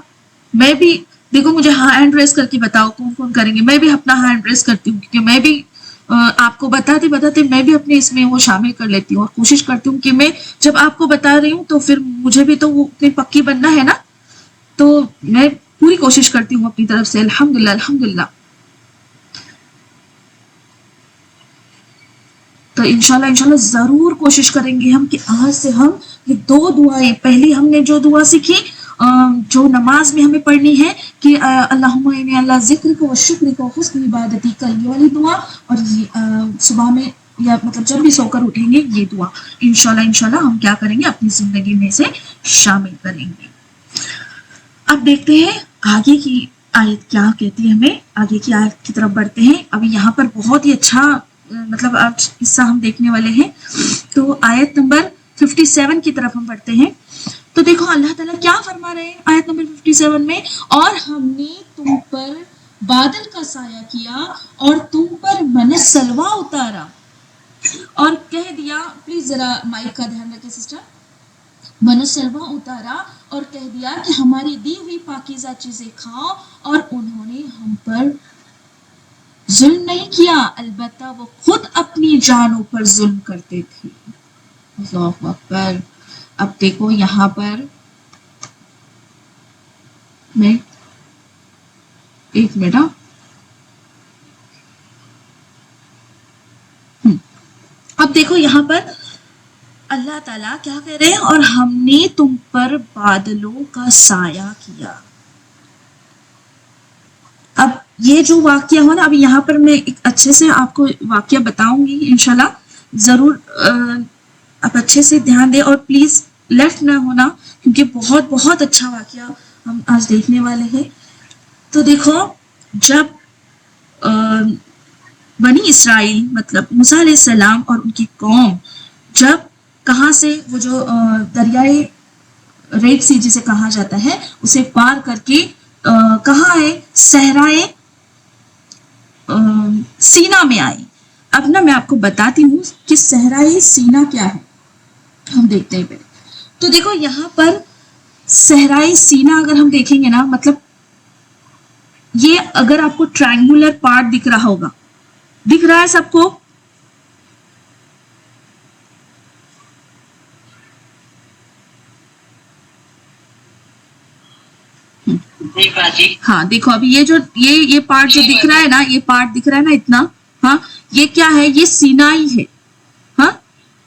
میں بھی دیکھو، مجھے ہینڈ ریس کر کے بتاؤ کون کون کریں گے، میں بھی اپنا ہینڈ ریس کرتی ہوں کیونکہ میں بھی آپ کو بتاتے بتاتے میں بھی اپنے اس میں وہ شامل کر لیتی ہوں، اور کوشش کرتی ہوں کہ میں جب آپ کو بتا رہی ہوں تو پھر مجھے بھی تو وہ اتنی پکی بننا ہے نا، تو میں پوری کوشش کرتی ہوں اپنی طرف سے. الحمدللہ الحمدللہ. تو انشاءاللہ ضرور کوشش کریں گے ہم کہ آج سے ہم یہ 2 دعائیں، پہلی ہم نے جو دعا سیکھی جو نماز میں ہمیں پڑھنی ہے کہ اللہم انی اللہ ذکر کو و شکر کو حسن عبادتی کا، یہ والی دعا، اور صبح میں یا مطلب جب بھی سو کر اٹھیں گے یہ دعا انشاءاللہ ہم کیا کریں گے اپنی زندگی میں سے شامل کریں گے. اب دیکھتے ہیں آگے کی آیت کیا کہتی ہے، ہمیں آگے کی آیت کی طرف بڑھتے ہیں. ابھی یہاں پر بہت ہی اچھا مطلب آج قصہ ہم دیکھنے والے ہیں. تو آیت نمبر 57 کی طرف ہم بڑھتے ہیں. تو دیکھو اللہ تعالیٰ کیا فرما رہے ہیں آیت نمبر 57 میں، اور ہم نے تم پر بادل کا سایہ کیا اور تم پر من سلوا اتارا اور کہہ دیا، پلیز ذرا مائک کا دھیان رکھیں سسٹر، من سلوا اتارا اور کہہ دیا کہ ہماری دی ہوئی پاکیزہ چیزیں کھاؤ، اور انہوں نے ہم پر ظلم نہیں کیا، البتہ وہ خود اپنی جانوں پر ظلم کرتے تھے. اللہ اکبر. اب دیکھو یہاں پر میں ایک منٹ، اب دیکھو یہاں پر اللہ تعالیٰ کیا کہہ رہے ہیں، اور ہم نے تم پر بادلوں کا سایہ کیا. اب یہ جو واقعہ ہو نا، اب یہاں پر میں ایک اچھے سے آپ کو واقعہ بتاؤں گی انشاءاللہ، ضرور آپ اچھے سے دھیان دیں اور پلیز لیفٹ نہ ہونا، کیونکہ بہت بہت اچھا واقعہ ہم آج دیکھنے والے ہیں. تو دیکھو جب بنی اسرائیل مطلب موسیٰ علیہ السلام اور ان کی قوم جب کہاں سے وہ جو دریائے ریڈ سی جسے کہا جاتا ہے اسے پار کر کے کہاں ہے؟ صحرائے سینا میں آئے. اب نا میں آپ کو بتاتی ہوں کہ صحرائے سینا کیا ہے. ہم دیکھتے ہیں پہلے. تو دیکھو یہاں پر صحرائے سینا اگر ہم دیکھیں گے نا، مطلب یہ اگر آپ کو ٹرائنگولر پارٹ دکھ رہا ہوگا، دکھ رہا ہے سب کو؟ ہاں دیکھو ابھی یہ جو یہ پارٹ جو دکھ رہا ہے نا، یہ پارٹ دکھ رہا ہے نا اتنا، ہاں یہ کیا ہے؟ یہ سینائی ہے. ہاں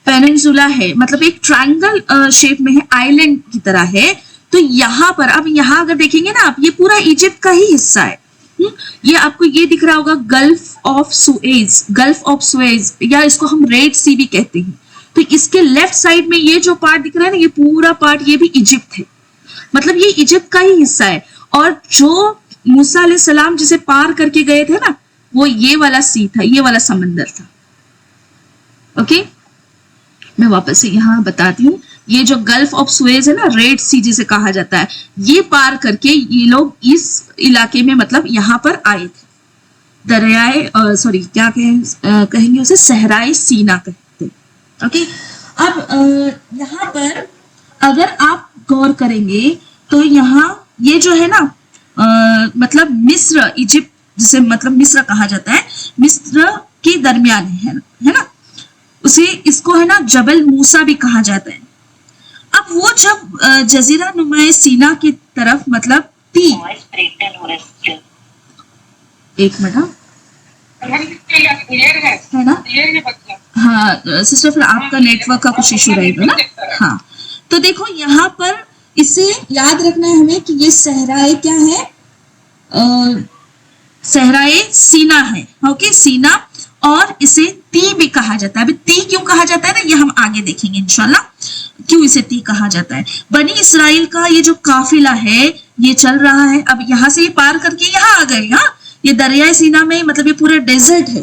پیننسولا ہے، مطلب ایک ٹرائنگل شیپ میں ہے، آئی لینڈ کی طرح ہے. تو یہاں پر اب یہاں اگر دیکھیں گے نا آپ، یہ پورا ایجپٹ کا ہی حصہ ہے. یہ آپ کو یہ دکھ رہا ہوگا golf of Swiss, golf of Swiss, یا اس کو ہم ریڈ سی بھی کہتے ہیں. تو اس کے لیفٹ سائڈ میں یہ جو پارٹ دکھ رہا ہے نا، یہ پورا پارٹ یہ بھی ایجپٹ ہے، مطلب یہ ایجپٹ کا ہی حصہ ہے. اور جو موسیٰ علیہ السلام جسے پار کر کے گئے تھے نا، وہ یہ والا سی تھا، یہ والا سمندر تھا. اوکے میں واپس سے یہاں بتاتی ہوں. یہ جو گلف آف سوئز ہے نا، ریڈ سی جسے کہا جاتا ہے، یہ پار کر کے یہ لوگ اس علاقے میں مطلب یہاں پر آئے تھے. دریائے سوری کیا کہیں گے اسے؟ صحرائے سینا کہتے ہیں. اوکے اب یہاں پر اگر آپ غور کریں گے تو یہاں یہ جو ہے نا مطلب مصر، ایجپٹ جسے مطلب مصر کہا جاتا ہے، مصر کے درمیان ہے نا، اسے اس کو ہے نا جبل موسیٰ بھی کہا جاتا ہے. اب وہ جب جزیرہ نما سینا کی طرف مطلب تھی، ایک منٹ ہے نا، ہاں سسٹر پھر آپ کا نیٹ ورک کا کچھ ایشو رہے گا نا. ہاں تو دیکھو یہاں پر اسے یاد رکھنا ہے ہمیں کہ یہ صحرائے کیا ہے؟ صحرائے سینا ہے. اوکے سینا، اور اسے تی بھی کہا جاتا ہے. ابھی تی کیوں کہا جاتا ہے نا، یہ ہم آگے دیکھیں گے انشاءاللہ کیوں اسے تی کہا جاتا ہے. بنی اسرائیل کا یہ جو قافلہ ہے یہ چل رہا ہے. اب یہاں سے یہ پار کر کے یہاں آ گئے. ہاں یہ دریائے سینا میں مطلب یہ پورا ڈیزرٹ ہے.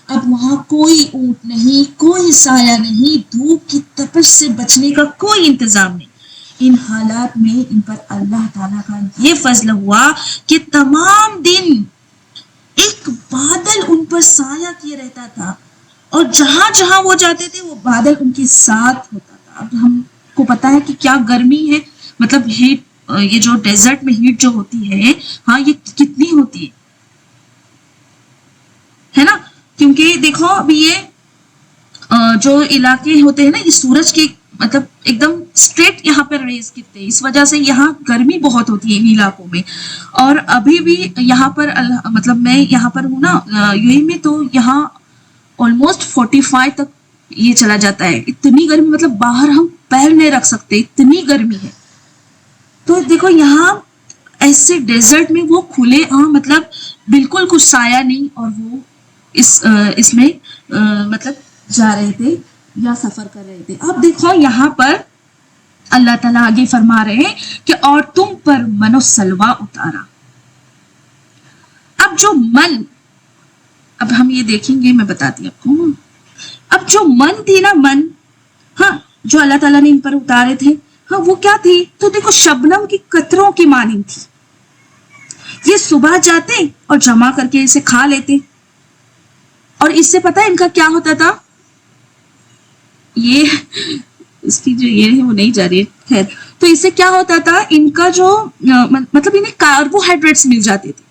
اب وہاں کوئی اونٹ نہیں، کوئی سایہ نہیں، دھوپ کی تپش سے بچنے کا کوئی انتظام نہیں. ان حالات میں ان پر اللہ تعالیٰ کا یہ فضل ہوا کہ تمام دن ایک بادل ان پر سایہ کیے رہتا تھا، اور جہاں جہاں وہ جاتے تھے وہ بادل ان کے ساتھ ہوتا تھا. اب ہم کو پتا ہے کہ کیا گرمی ہے، مطلب ہیٹ، یہ جو ڈیزرٹ میں ہیٹ جو ہوتی ہے، ہاں یہ کتنی ہوتی ہے نا. کیونکہ دیکھو ابھی یہ جو علاقے ہوتے ہیں نا، یہ سورج کے مطلب ایک دم اسٹریٹ یہاں پر ریز گرتے ہیں، اس وجہ سے یہاں گرمی بہت ہوتی ہے ان علاقوں میں. اور ابھی بھی یہاں پر مطلب میں یہاں پر ہوں نا یو اے میں، تو یہاں آلموسٹ 45 تک یہ چلا جاتا ہے. اتنی گرمی، مطلب باہر ہم پیر نہیں رکھ سکتے، اتنی گرمی ہے. تو دیکھو یہاں ایسے ڈیزرٹ میں وہ کھلے مطلب بالکل کچھ سایہ نہیں، اور وہ اس میں مطلب جا رہے تھے یا سفر کر رہے تھے. اب دیکھو یہاں پر اللہ تعالیٰ آگے فرما رہے ہیں کہ اور تم پر من و سلوا اتارا. اب جو من، اب ہم یہ دیکھیں گے، میں بتاتی آپ کو. اب جو من تھی نا، من، ہاں جو اللہ تعالیٰ نے ان پر اتارے تھے، ہاں وہ کیا تھی؟ تو دیکھو شبنم کی قطروں کی مانند تھی. یہ صبح جاتے اور جمع کر کے اسے کھا لیتے، اور اس سے پتہ ہے ان کا کیا ہوتا تھا؟ یہ اس کی جو یہ ہے وہ نہیں جا رہی ہے، خیر. تو اس سے کیا ہوتا تھا؟ ان کا جو مطلب انہیں کاربوہائیڈریٹس مل جاتے تھے.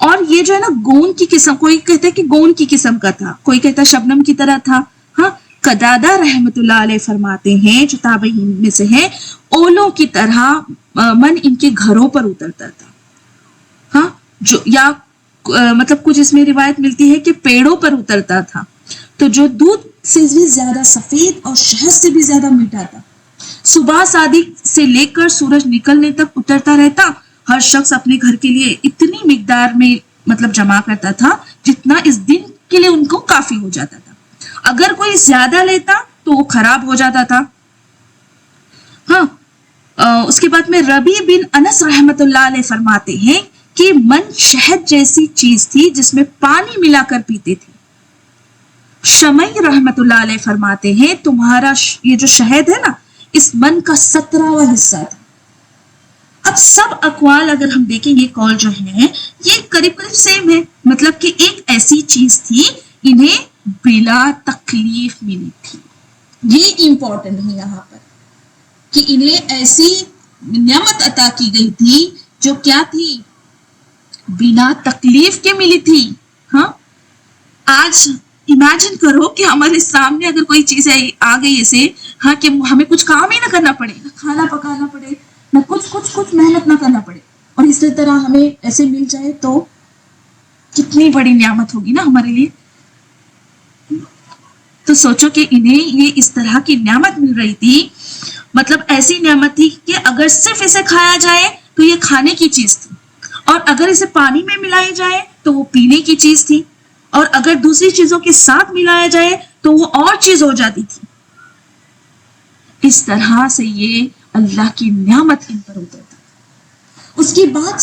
اور یہ جو ہے نا گوند کی قسم، کوئی کہتا ہے کہ گوند کی قسم کا تھا، کوئی کہتا ہے شبنم کی طرح تھا. ہاں قدادہ رحمت اللہ علیہ فرماتے ہیں، جو تابعین میں سے ہیں، اولوں کی طرح من ان کے گھروں پر اترتا تھا. ہاں جو یا مطلب کچھ اس میں روایت ملتی ہے کہ پیڑوں پر اترتا تھا. تو جو دودھ سے بھی زیادہ سفید اور شہد سے بھی زیادہ میٹھا تھا. صبح صادق سے لے کر سورج نکلنے تک اترتا رہتا. ہر شخص اپنے گھر کے لیے اتنی مقدار میں مطلب جمع کرتا تھا جتنا اس دن کے لیے ان کو کافی ہو جاتا تھا. اگر کوئی زیادہ لیتا تو وہ خراب ہو جاتا تھا. ہاں اس کے بعد میں ربی بن انس رحمت اللہ علیہ فرماتے ہیں کہ من شہد جیسی چیز تھی جس میں پانی ملا کر پیتے تھے. شمعی رحمت اللہ علیہ فرماتے ہیں تمہارا یہ جو شہد ہے نا، اس من کا 17واں حصہ تھا. اب سب اقوال اگر ہم دیکھیں گے قول جو ہیں یہ قریب قریب سیم ہے. مطلب کہ ایک ایسی چیز تھی انہیں بلا تکلیف ملی تھی. یہ امپورٹنٹ ہے یہاں پر کہ انہیں ایسی نعمت عطا کی گئی تھی جو کیا تھی؟ بنا تکلیف کے ملی تھی. ہاں آج امیجن کرو کہ ہمارے سامنے اگر کوئی چیز آ گئی ایسے ہاں کہ ہمیں کچھ کام ہی نہ کرنا پڑے, نہ کھانا پکانا پڑے, نہ کچھ محنت نہ کرنا پڑے, اور اسی طرح ہمیں ایسے مل جائے تو کتنی بڑی نعمت ہوگی نا ہمارے لیے. تو سوچو کہ انہیں یہ اس طرح کی نعمت مل رہی تھی, مطلب ایسی نعمت تھی کہ اگر صرف اسے کھایا جائے تو یہ کھانے کی چیز تھی, اور اگر اسے پانی میں ملائی جائے تو وہ پینے کی چیز تھی, اور اگر دوسری چیزوں کے ساتھ ملایا جائے تو وہ اور چیز ہو جاتی تھی. اس طرح سے یہ اللہ کی نعمت ان پر اترتا. اس کے بعد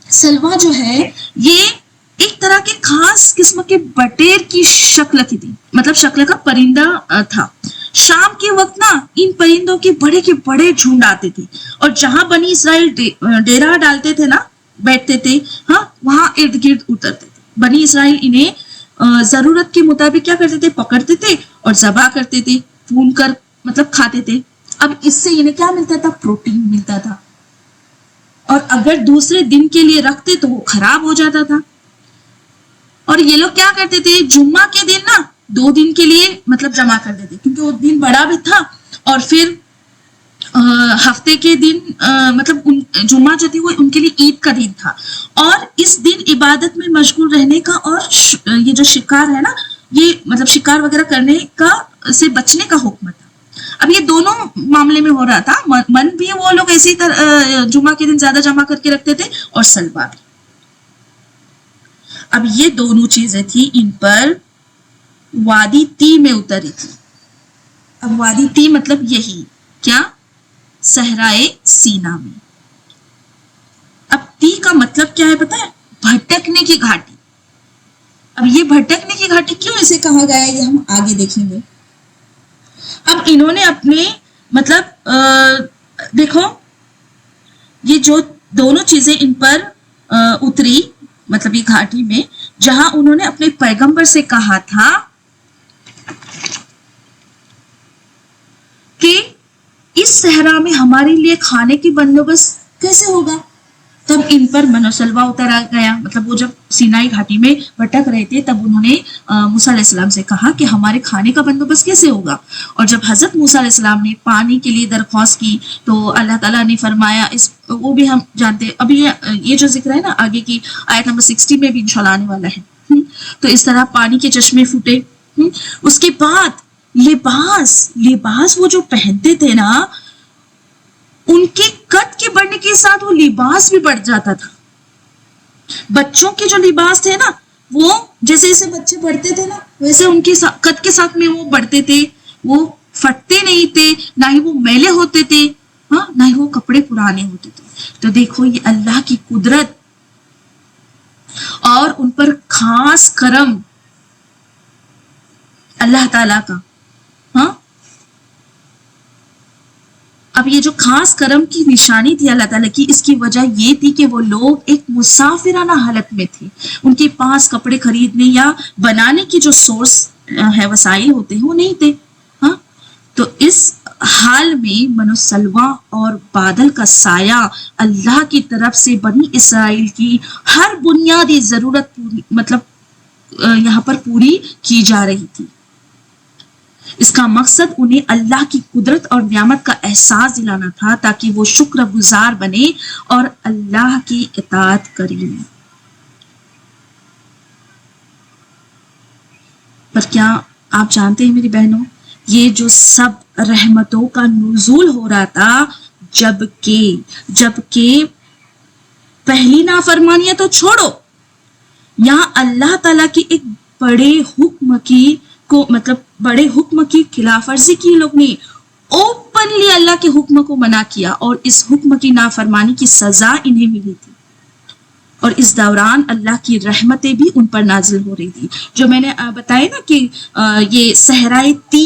سلوا جو ہے یہ ایک طرح کے خاص قسم کے بٹیر کی شکل کی تھی, مطلب شکل کا پرندہ تھا. شام کے وقت نا ان پرندوں کے بڑے جھنڈ آتے تھے, اور جہاں بنی اسرائیل ڈیرا ڈالتے تھے نا, بیٹھتے تھے, ہاں وہاں ارد گرد اترتے تھے. بنی اسرائیل انہیں ضرورت کے مطابق کیا کرتے تھے؟ پکڑتے تھے اور ذبح کرتے تھے, بھون کر مطلب کھاتے تھے. اب اس سے انہیں کیا ملتا تھا؟ پروٹین ملتا تھا, اور اگر دوسرے دن کے لیے رکھتے تو وہ خراب ہو جاتا تھا. اور یہ لوگ کیا کرتے تھے؟ جمعہ کے دن نا 2 دن کے لیے مطلب جمع کر دیتے, کیونکہ وہ دن بڑا بھی تھا, اور پھر ہفتے کے دن مطلب جمعہ جو تھی وہ ان کے لیے عید کا دن تھا, اور اس دن عبادت میں مشغول رہنے کا, اور یہ جو شکار ہے نا یہ مطلب شکار وغیرہ کرنے کا سے بچنے کا حکم تھا. اب یہ دونوں معاملے میں ہو رہا تھا, من بھی وہ لوگ ایسی جمعہ کے دن زیادہ جمع کر کے رکھتے تھے, اور سلوا بھی. اب یہ دونوں چیزیں تھی ان پر وادی تی میں اتری تھی. اب وادی تی مطلب یہی کیا؟ صحرائے سینا میں. اب تی کا مطلب کیا ہے پتہ ہے؟ بھٹکنے کی گھاٹی. اب یہ بھٹکنے کی گھاٹی کیوں اسے کہا گیا ہے یہ ہم آگے دیکھیں گے. اب انہوں نے اپنے مطلب دیکھو یہ جو دونوں چیزیں ان پر اتری مطلب یہ گھاٹی میں, جہاں انہوں نے اپنے پیغمبر سے کہا تھا کہ اس صحرا میں ہمارے لیے کھانے کی بندوبست کیسے ہوگا, تب ان پر من و سلوہ اترا گیا. مطلب وہ جب سینائی گھاٹی میں بھٹک رہے تھے تب انہوں نے موسیٰ علیہ السلام سے کہا کہ ہمارے کھانے کا بندوبست کیسے ہوگا. اور جب حضرت موسیٰ علیہ السلام نے پانی کے لیے درخواست کی تو اللہ تعالیٰ نے فرمایا, وہ بھی ہم جانتے ہیں, ابھی یہ جو ذکر ہے نا آگے کی آیت نمبر 60 میں بھی انشاءاللہ آنے والا ہے. تو اس طرح پانی کے چشمے پھوٹے. اس کے بعد لباس وہ جو پہنتے تھے نا, ان کے قد کے بڑھنے کے ساتھ وہ لباس بھی بڑھ جاتا تھا. بچوں کے جو لباس تھے نا وہ جیسے جیسے بچے بڑھتے تھے نا ویسے ان کے قد کے ساتھ میں وہ بڑھتے تھے, وہ پھٹتے نہیں تھے, نہ ہی وہ میلے ہوتے تھے, ہاں نہ ہی وہ کپڑے پرانے ہوتے تھے. تو دیکھو یہ اللہ کی قدرت اور ان پر خاص کرم اللہ تعالی کا. ہاں اب یہ جو خاص کرم کی نشانی تھی اللہ تعالیٰ کی, اس کی وجہ یہ تھی کہ وہ لوگ ایک مسافرانہ حالت میں تھے. ان کے پاس کپڑے خریدنے یا بنانے کی جو سورس ہے وسائل ہوتے ہیں وہ نہیں تھے. ہاں تو اس حال میں من و سلوہ اور بادل کا سایہ اللہ کی طرف سے بنی اسرائیل کی ہر بنیادی ضرورت مطلب یہاں پر پوری کی جا رہی تھی. اس کا مقصد انہیں اللہ کی قدرت اور نعمت کا احساس دلانا تھا تاکہ وہ شکر گزار بنے اور اللہ کی اطاعت کریں. پر کیا آپ جانتے ہیں میری بہنوں, یہ جو سب رحمتوں کا نزول ہو رہا تھا جبکہ پہلی نافرمانیاں تو چھوڑو, یہاں اللہ تعالیٰ کی ایک بڑے حکم کی خلاف ورزی کی لوگ نے اوپنلی اللہ کے حکم کو منع کیا, اور اس حکم کی نافرمانی کی سزا انہیں ملی تھی. اور اس دوران اللہ کی رحمتیں بھی ان پر نازل ہو رہی تھی. جو میں نے بتایا نا کہ یہ صحرائے تی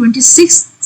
26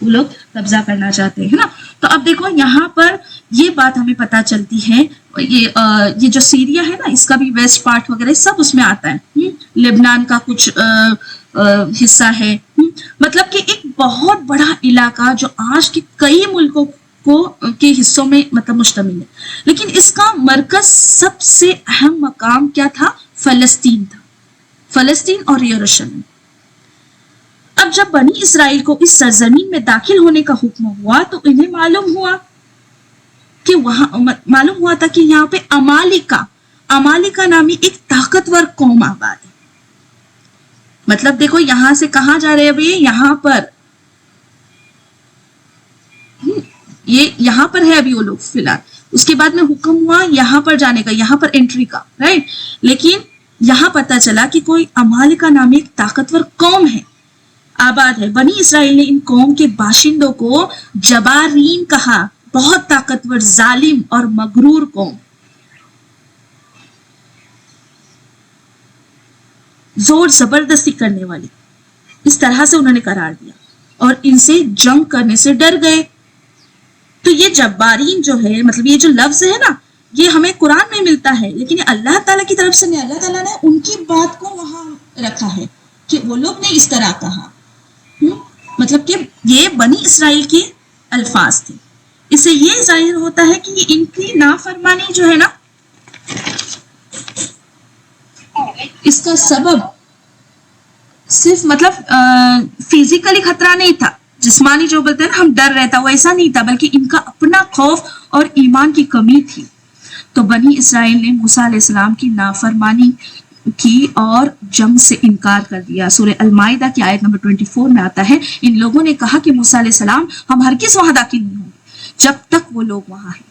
وہ لوگ قبضہ کرنا چاہتے ہیں نا. تو اب دیکھو یہاں پر یہ بات ہمیں پتہ چلتی ہے، یہ جو سیریا ہے نا، اس کا بھی ویسٹ پارٹ وغیرہ سب اس میں آتا ہے. لبنان کا کچھ حصہ ہے. مطلب کہ ایک بہت بڑا علاقہ جو آج کے کئی ملکوں کے حصوں میں مطلب مشتمل ہے. لیکن اس کا مرکز، سب سے اہم مقام کیا تھا؟ فلسطین تھا. فلسطین اور یروشلم. اب جب بنی اسرائیل کو اس سرزمین میں داخل ہونے کا حکم ہوا تو انہیں معلوم ہوا تھا کہ یہاں پہ امالیکا نامی ایک طاقتور قوم آباد ہے. مطلب دیکھو یہاں سے کہاں جا رہے ہیں ابھی؟ یہاں پر ہے ابھی وہ لوگ فی الحال. اس کے بعد میں حکم ہوا یہاں پر جانے کا، یہاں پر انٹری کا، رائٹ. لیکن یہاں پتہ چلا کہ کوئی امالیکا نامی ایک طاقتور قوم ہے، آباد ہے. بنی اسرائیل نے ان قوم کے باشندوں کو جبارین کہا، بہت طاقتور، ظالم اور مغرور قوم. زور زبردستی کرنے والی، اس طرح سے انہوں نے قرار دیا اور ان سے جنگ کرنے سے ڈر گئے. تو یہ جبارین جو ہے، مطلب یہ جو لفظ ہے نا، یہ ہمیں قرآن میں ملتا ہے، لیکن یہ اللہ تعالیٰ کی طرف سے نہیں. اللہ تعالیٰ نے ان کی بات کو وہاں رکھا ہے کہ وہ لوگ نے اس طرح کہا. مطلب کہ یہ بنی اسرائیل کے الفاظ تھے. اس سے یہ ظاہر ہوتا ہے کہ ان کی نافرمانی جو ہے نا، اس کا سبب صرف مطلب فزیکلی خطرہ نہیں تھا، جسمانی جو بولتے ہیں نا ہم ڈر رہتا، وہ ایسا نہیں تھا، بلکہ ان کا اپنا خوف اور ایمان کی کمی تھی. تو بنی اسرائیل نے موسیٰ علیہ السلام کی نافرمانی کی اور جنگ سے انکار کر دیا. سورہ المائدہ کی آیت نمبر 24 میں آتا ہے، ان لوگوں نے کہا کہ موسیٰ علیہ السلام ہم ہرگز وہاں داخل نہیں ہوں گے جب تک وہ لوگ وہاں ہیں.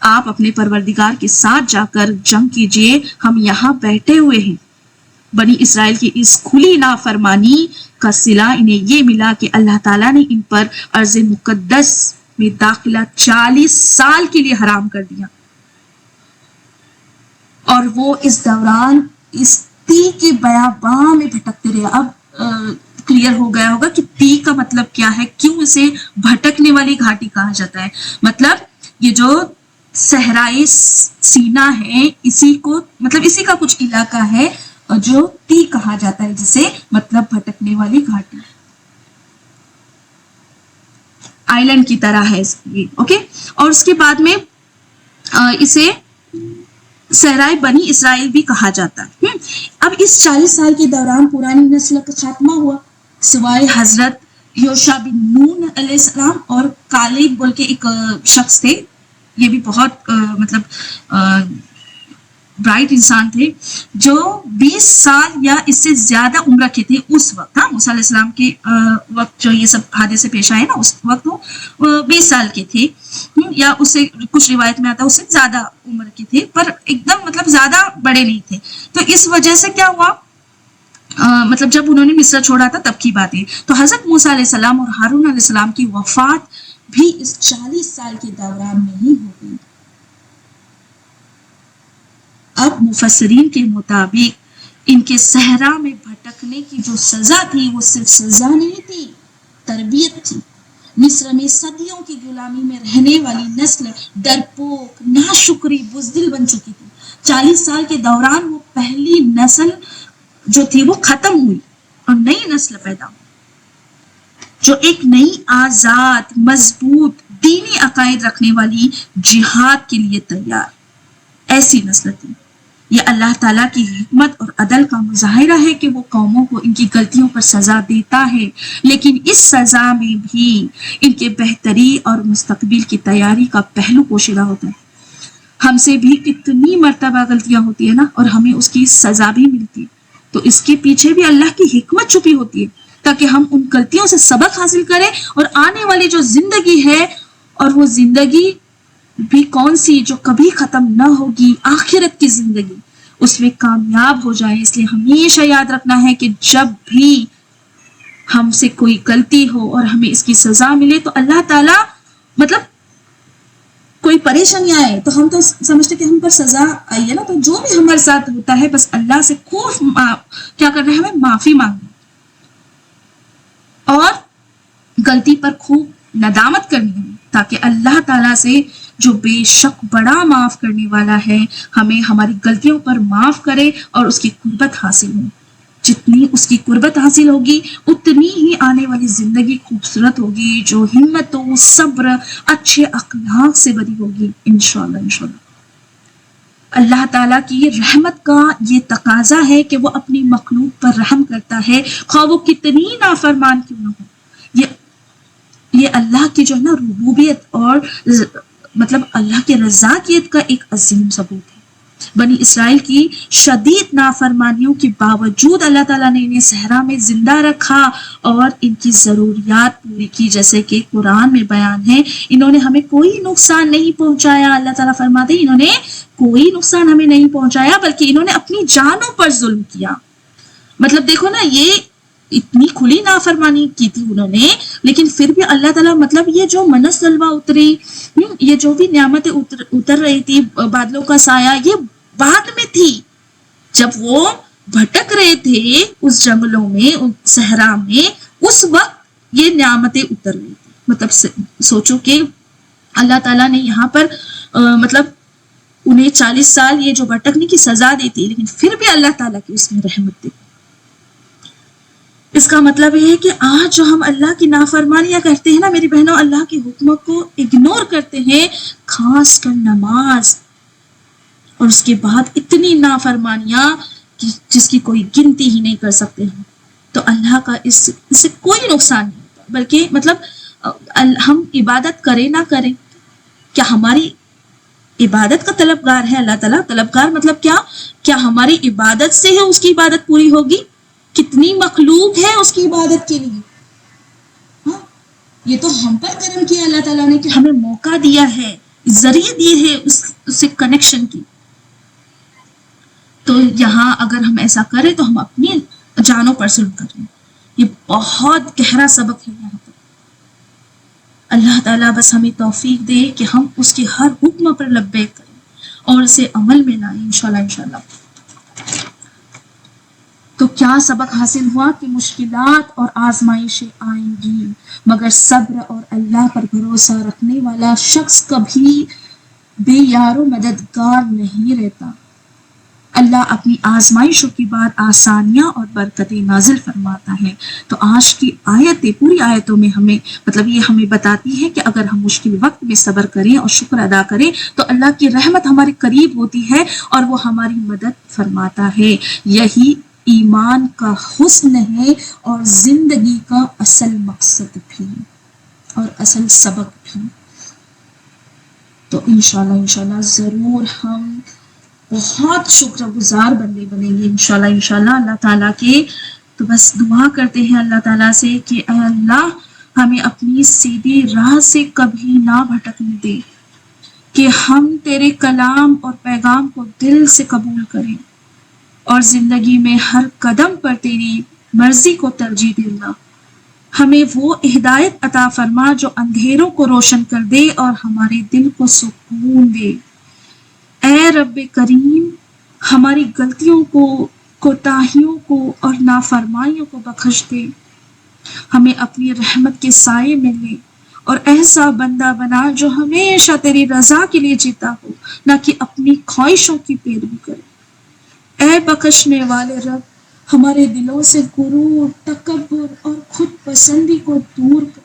آپ اپنے پروردگار کے ساتھ جا کر جنگ کیجئے، ہم یہاں بیٹھے ہوئے ہیں. بنی اسرائیل کی اس کھلی نافرمانی کا صلہ انہیں یہ ملا کہ اللہ تعالیٰ نے ان پر ارض مقدس میں داخلہ 40 سال کے لیے حرام کر دیا، اور وہ اس دوران اس تی کے بیاباں میں بھٹکتے رہے. اب کلیئر ہو گیا ہوگا کہ تی کا مطلب کیا ہے، کیوں اسے بھٹکنے والی گھاٹی کہا جاتا ہے. مطلب یہ جو صحرائے سینا ہے، اسی کا کچھ علاقہ ہے جو تی کہا جاتا ہے، جسے مطلب بھٹکنے والی گھاٹی، آئلینڈ کی طرح ہے یہ. اوکے. اور اس کے بعد میں اسے صحرائے بنی اسرائیل بھی کہا جاتا ہے. اب اس 40 سال کے دوران پرانی نسل کا خاتمہ ہوا، سوائے حضرت یوشع بن نون علیہ السلام اور کالب بول کے ایک شخص تھے. یہ بھی بہت برائٹ انسان تھے، جو 20 سال یا اس سے زیادہ عمر کے تھے اس وقت. موسیٰ علیہ السلام کے وقت جو یہ سب حادثے پیش آئے نا، اس وقت وہ 20 سال کے تھے، یا اس سے کچھ روایت میں آتا ہے اس سے زیادہ عمر کے تھے، پر ایک دم مطلب زیادہ بڑے نہیں تھے. تو اس وجہ سے کیا ہوا، مطلب جب انہوں نے مصر چھوڑا تھا تب کی بات ہے. تو حضرت موسیٰ علیہ السلام اور ہارون علیہ السلام کی وفات بھی اس 40 سال کے دوران میں ہی ہو گئی. اب مفسرین کے مطابق ان کے صحرا میں بھٹکنے کی جو سزا تھی، وہ صرف سزا نہیں تھی، تربیت تھی. مصر میں صدیوں کی غلامی میں رہنے والی نسل ڈرپوک، ناشکری، بزدل بن چکی تھی. 40 سال کے دوران وہ پہلی نسل جو تھی وہ ختم ہوئی اور نئی نسل پیدا ہوئی، جو ایک نئی آزاد، مضبوط دینی عقائد رکھنے والی، جہاد کے لیے تیار، ایسی نسل تھی. یہ اللہ تعالیٰ کی حکمت اور عدل کا مظاہرہ ہے کہ وہ قوموں کو ان کی غلطیوں پر سزا دیتا ہے، لیکن اس سزا میں بھی ان کے بہتری اور مستقبل کی تیاری کا پہلو پوشیدہ ہوتا ہے. ہم سے بھی کتنی مرتبہ غلطیاں ہوتی ہیں نا، اور ہمیں اس کی سزا بھی ملتی ہے. تو اس کے پیچھے بھی اللہ کی حکمت چھپی ہوتی ہے، تاکہ ہم ان غلطیوں سے سبق حاصل کریں اور آنے والی جو زندگی ہے، اور وہ زندگی بھی کون سی جو کبھی ختم نہ ہوگی، آخرت کی زندگی، اس میں کامیاب ہو جائے. اس لیے ہمیشہ یاد رکھنا ہے کہ جب بھی ہم سے کوئی غلطی ہو اور ہمیں اس کی سزا ملے تو اللہ تعالیٰ مطلب کوئی پریشانی آئے تو ہم تو سمجھتے کہ ہم پر سزا آئی ہے نا، تو جو بھی ہمارے ساتھ ہوتا ہے بس اللہ سے خوب کیا کرنا ہے، ہمیں معافی مانگنا. اور غلطی پر خوب ندامت کرنی ہے تاکہ اللہ تعالیٰ سے جو بے شک بڑا معاف کرنے والا ہے ہمیں ہماری غلطیوں پر معاف کرے اور اس کی قربت حاصل ہو. جتنی اس کی قربت حاصل ہوگی اتنی ہی آنے والی زندگی خوبصورت ہوگی جو ہمت و صبر اچھے اخلاق سے بری ہوگی انشاءاللہ انشاءاللہ. اللہ تعالیٰ کی رحمت کا یہ تقاضا ہے کہ وہ اپنی مخلوق پر رحم کرتا ہے خواہ وہ کتنی نافرمان کیوں نہ ہو. یہ اللہ کی جو ہے نا ربوبیت اور مطلب اللہ کی رضاکیت کا ایک عظیم ثبوت ہے. بنی اسرائیل کی شدید نافرمانیوں کے باوجود اللہ تعالیٰ نے انہیں صحرا میں زندہ رکھا اور ان کی ضروریات پوری کی. جیسے کہ قرآن میں بیان ہے انہوں نے ہمیں کوئی نقصان نہیں پہنچایا. اللہ تعالیٰ فرماتے ہیں انہوں نے کوئی نقصان ہمیں نہیں پہنچایا بلکہ انہوں نے اپنی جانوں پر ظلم کیا. مطلب دیکھو نا یہ اتنی کھلی نافرمانی کی تھی انہوں نے لیکن پھر بھی اللہ تعالیٰ مطلب یہ جو منس سلوا اتری یہ جو بھی نعمتیں اتر رہی تھی بادلوں کا سایہ یہ بعد میں تھی جب وہ بھٹک رہے تھے اس جنگلوں میں صحرا میں اس وقت یہ نعمتیں اتر رہی تھی. مطلب سوچو کہ اللہ تعالیٰ نے یہاں پر مطلب انہیں 40 سال یہ جو بھٹکنے کی سزا دی تھی لیکن پھر بھی اللہ تعالیٰ کی اس میں رحمت دی. اس کا مطلب یہ ہے کہ آج جو ہم اللہ کی نافرمانیاں کرتے ہیں نا میری بہنوں اللہ کے حکموں کو اگنور کرتے ہیں خاص کر نماز اور اس کے بعد اتنی نافرمانیاں جس کی کوئی گنتی ہی نہیں کر سکتے ہیں تو اللہ کا اس سے کوئی نقصان نہیں ہوتا بلکہ مطلب ہم عبادت کریں نہ کریں کیا ہماری عبادت کا طلبگار ہے اللہ تعالیٰ. طلبگار مطلب کیا ہماری عبادت سے ہے اس کی عبادت پوری ہوگی. کتنی مخلوق ہے اس کی عبادت کے لیے. ہاں یہ تو ہم پر کرم کیا اللہ تعالیٰ نے کہ ہمیں موقع دیا ہے ذریعے دیے ہیں اس سے کنیکشن کی. تو یہاں اگر ہم ایسا کریں تو ہم اپنی جانوں پر ظلم کر رہے ہیں. یہ بہت گہرا سبق ہے یہاں پر. اللہ تعالیٰ بس ہمیں توفیق دے کہ ہم اس کے ہر حکم پر لبیک کریں اور اسے عمل میں لائیں انشاءاللہ انشاءاللہ. تو کیا سبق حاصل ہوا کہ مشکلات اور آزمائشیں آئیں گی مگر صبر اور اللہ پر بھروسہ رکھنے والا شخص کبھی بے یار و مددگار نہیں رہتا. اللہ اپنی آزمائشوں کی بعد آسانیاں اور برکتیں نازل فرماتا ہے. تو آج کی آیتیں پوری آیتوں میں ہمیں مطلب یہ ہمیں بتاتی ہے کہ اگر ہم مشکل وقت میں صبر کریں اور شکر ادا کریں تو اللہ کی رحمت ہمارے قریب ہوتی ہے اور وہ ہماری مدد فرماتا ہے. یہی ایمان کا حسن ہے اور زندگی کا اصل مقصد بھی اور اصل سبق بھی. تو انشاءاللہ ضرور ہم بہت شکر گزار بنیں گے انشاءاللہ اللہ تعالیٰ کے. تو بس دعا کرتے ہیں اللہ تعالیٰ سے کہ اے اللہ ہمیں اپنی سیدھی راہ سے کبھی نہ بھٹکنے دے کہ ہم تیرے کلام اور پیغام کو دل سے قبول کریں اور زندگی میں ہر قدم پر تیری مرضی کو ترجیح دے. اللہ ہمیں وہ ہدایت عطا فرما جو اندھیروں کو روشن کر دے اور ہمارے دل کو سکون دے. اے رب کریم ہماری غلطیوں کو کوتاہیوں کو اور نافرمائیوں کو بخش دے. ہمیں اپنی رحمت کے سائے میں لے اور ایسا بندہ بنا جو ہمیشہ تیری رضا کے لیے جیتا ہو نہ کہ اپنی خواہشوں کی پیروی کرے. اے بخشنے والے رب ہمارے دلوں سے غرور تکبر اور خود پسندی کو دور کر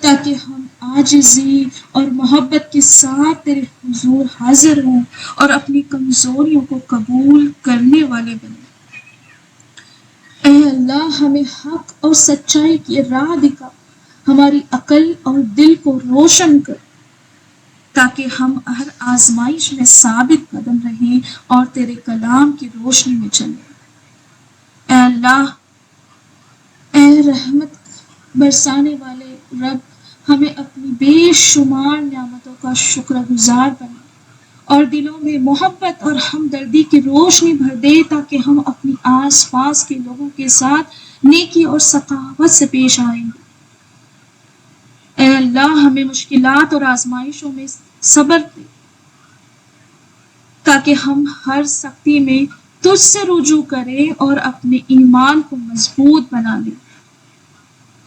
تاکہ ہم عاجزی اور محبت کے ساتھ تیرے حضور حاضر ہوں اور اپنی کمزوریوں کو قبول کرنے والے بنیں. اے اللہ ہمیں حق اور سچائی کی راہ دکھا. ہماری عقل اور دل کو روشن کر تاکہ ہم ہر آزمائش میں ثابت قدم رہیں اور تیرے کلام کی روشنی میں چلیں. اے اللہ اے رحمت برسانے والے رب ہمیں اپنی بے شمار نعمتوں کا شکر گزار بنا اور دلوں میں محبت اور ہمدردی کی روشنی بھر دے تاکہ ہم اپنی آس پاس کے لوگوں کے ساتھ نیکی اور سخاوت سے پیش آئیں. اے اللہ ہمیں مشکلات اور آزمائشوں میں صبر دے تاکہ ہم ہر سختی میں تجھ سے رجوع کریں اور اپنے ایمان کو مضبوط بنا لیں.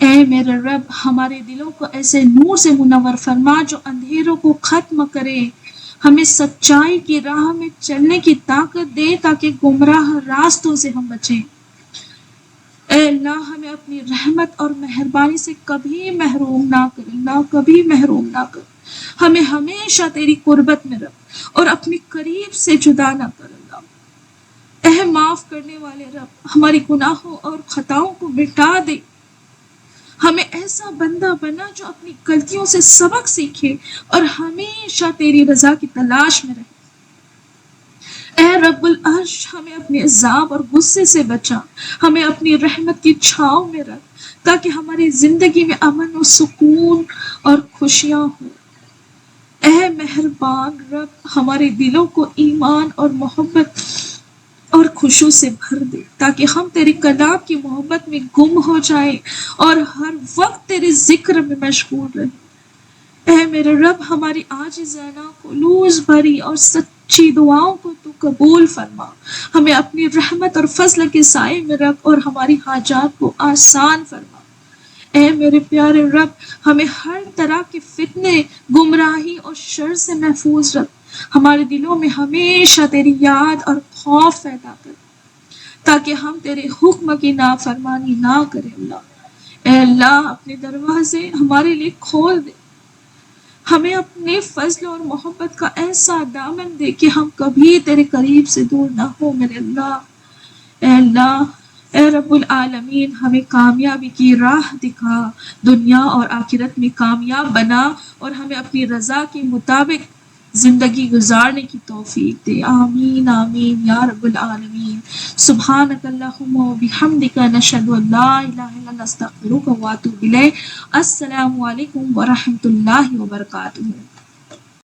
اے میرے رب ہمارے دلوں کو ایسے نور سے منور فرما جو اندھیروں کو ختم کرے، ہمیں سچائی کی راہ میں چلنے کی طاقت دے تاکہ گمراہ راستوں سے ہم بچیں۔ اے اللہ ہمیں اپنی رحمت اور مہربانی سے کبھی محروم نہ کر، اللہ کبھی محروم نہ کر، ہمیں ہمیشہ تیری قربت میں رکھ اور اپنے قریب سے جدا نہ کر اللہ۔ اے معاف کرنے والے رب ہماری گناہوں اور خطاؤں کو مٹا دے، ہمیں ایسا بندہ بنا جو اپنی غلطیوں سے سبق سیکھے اور ہمیشہ تیری رضا کی تلاش میں رہے۔ اے رب العرش ہمیں اپنے عذاب اور غصے سے بچا، ہمیں اپنی رحمت کی چھاؤں میں رکھ تاکہ ہماری زندگی میں امن و سکون اور خوشیاں ہوں۔ اے مہربان رب ہمارے دلوں کو ایمان اور محبت اور خوشیوں سے بھر دے تاکہ ہم تیری کلام کی محبت میں گم ہو جائیں اور ہر وقت تیرے ذکر میں مشغول رہیں۔ اے میرے رب ہماری عاجزانہ خلوص بھری اور سچی دعاؤں کو تو قبول فرما، ہمیں اپنی رحمت اور فضل کے سائے میں رکھ اور ہماری حاجات کو آسان فرما۔ اے میرے پیارے رب ہمیں ہر طرح کے فتنے، گمراہی اور شر سے محفوظ رکھ، ہمارے دلوں میں ہمیشہ تیری یاد اور خوف پیدا کر تاکہ ہم تیرے حکم کی نافرمانی نہ کریں اللہ۔ اے اللہ اپنے دروازے ہمارے لیے کھول دے، ہمیں اپنے فضل اور محبت کا ایسا دامن دے کہ ہم کبھی تیرے قریب سے دور نہ ہو میرے اللہ۔ اے اللہ اے رب العالمین ہمیں کامیابی کی راہ دکھا، دنیا اور آخرت میں کامیاب بنا اور ہمیں اپنی رضا کے مطابق زندگی گزارنے کی توفیق دے، آمین آمین یا رب العالمین۔ سبحانک اللہم و بحمدک نشہد ان لا الہ الا انت نستغفرک و اتوب الیک۔ السلام علیکم ورحمۃ اللہ وبرکاتہ۔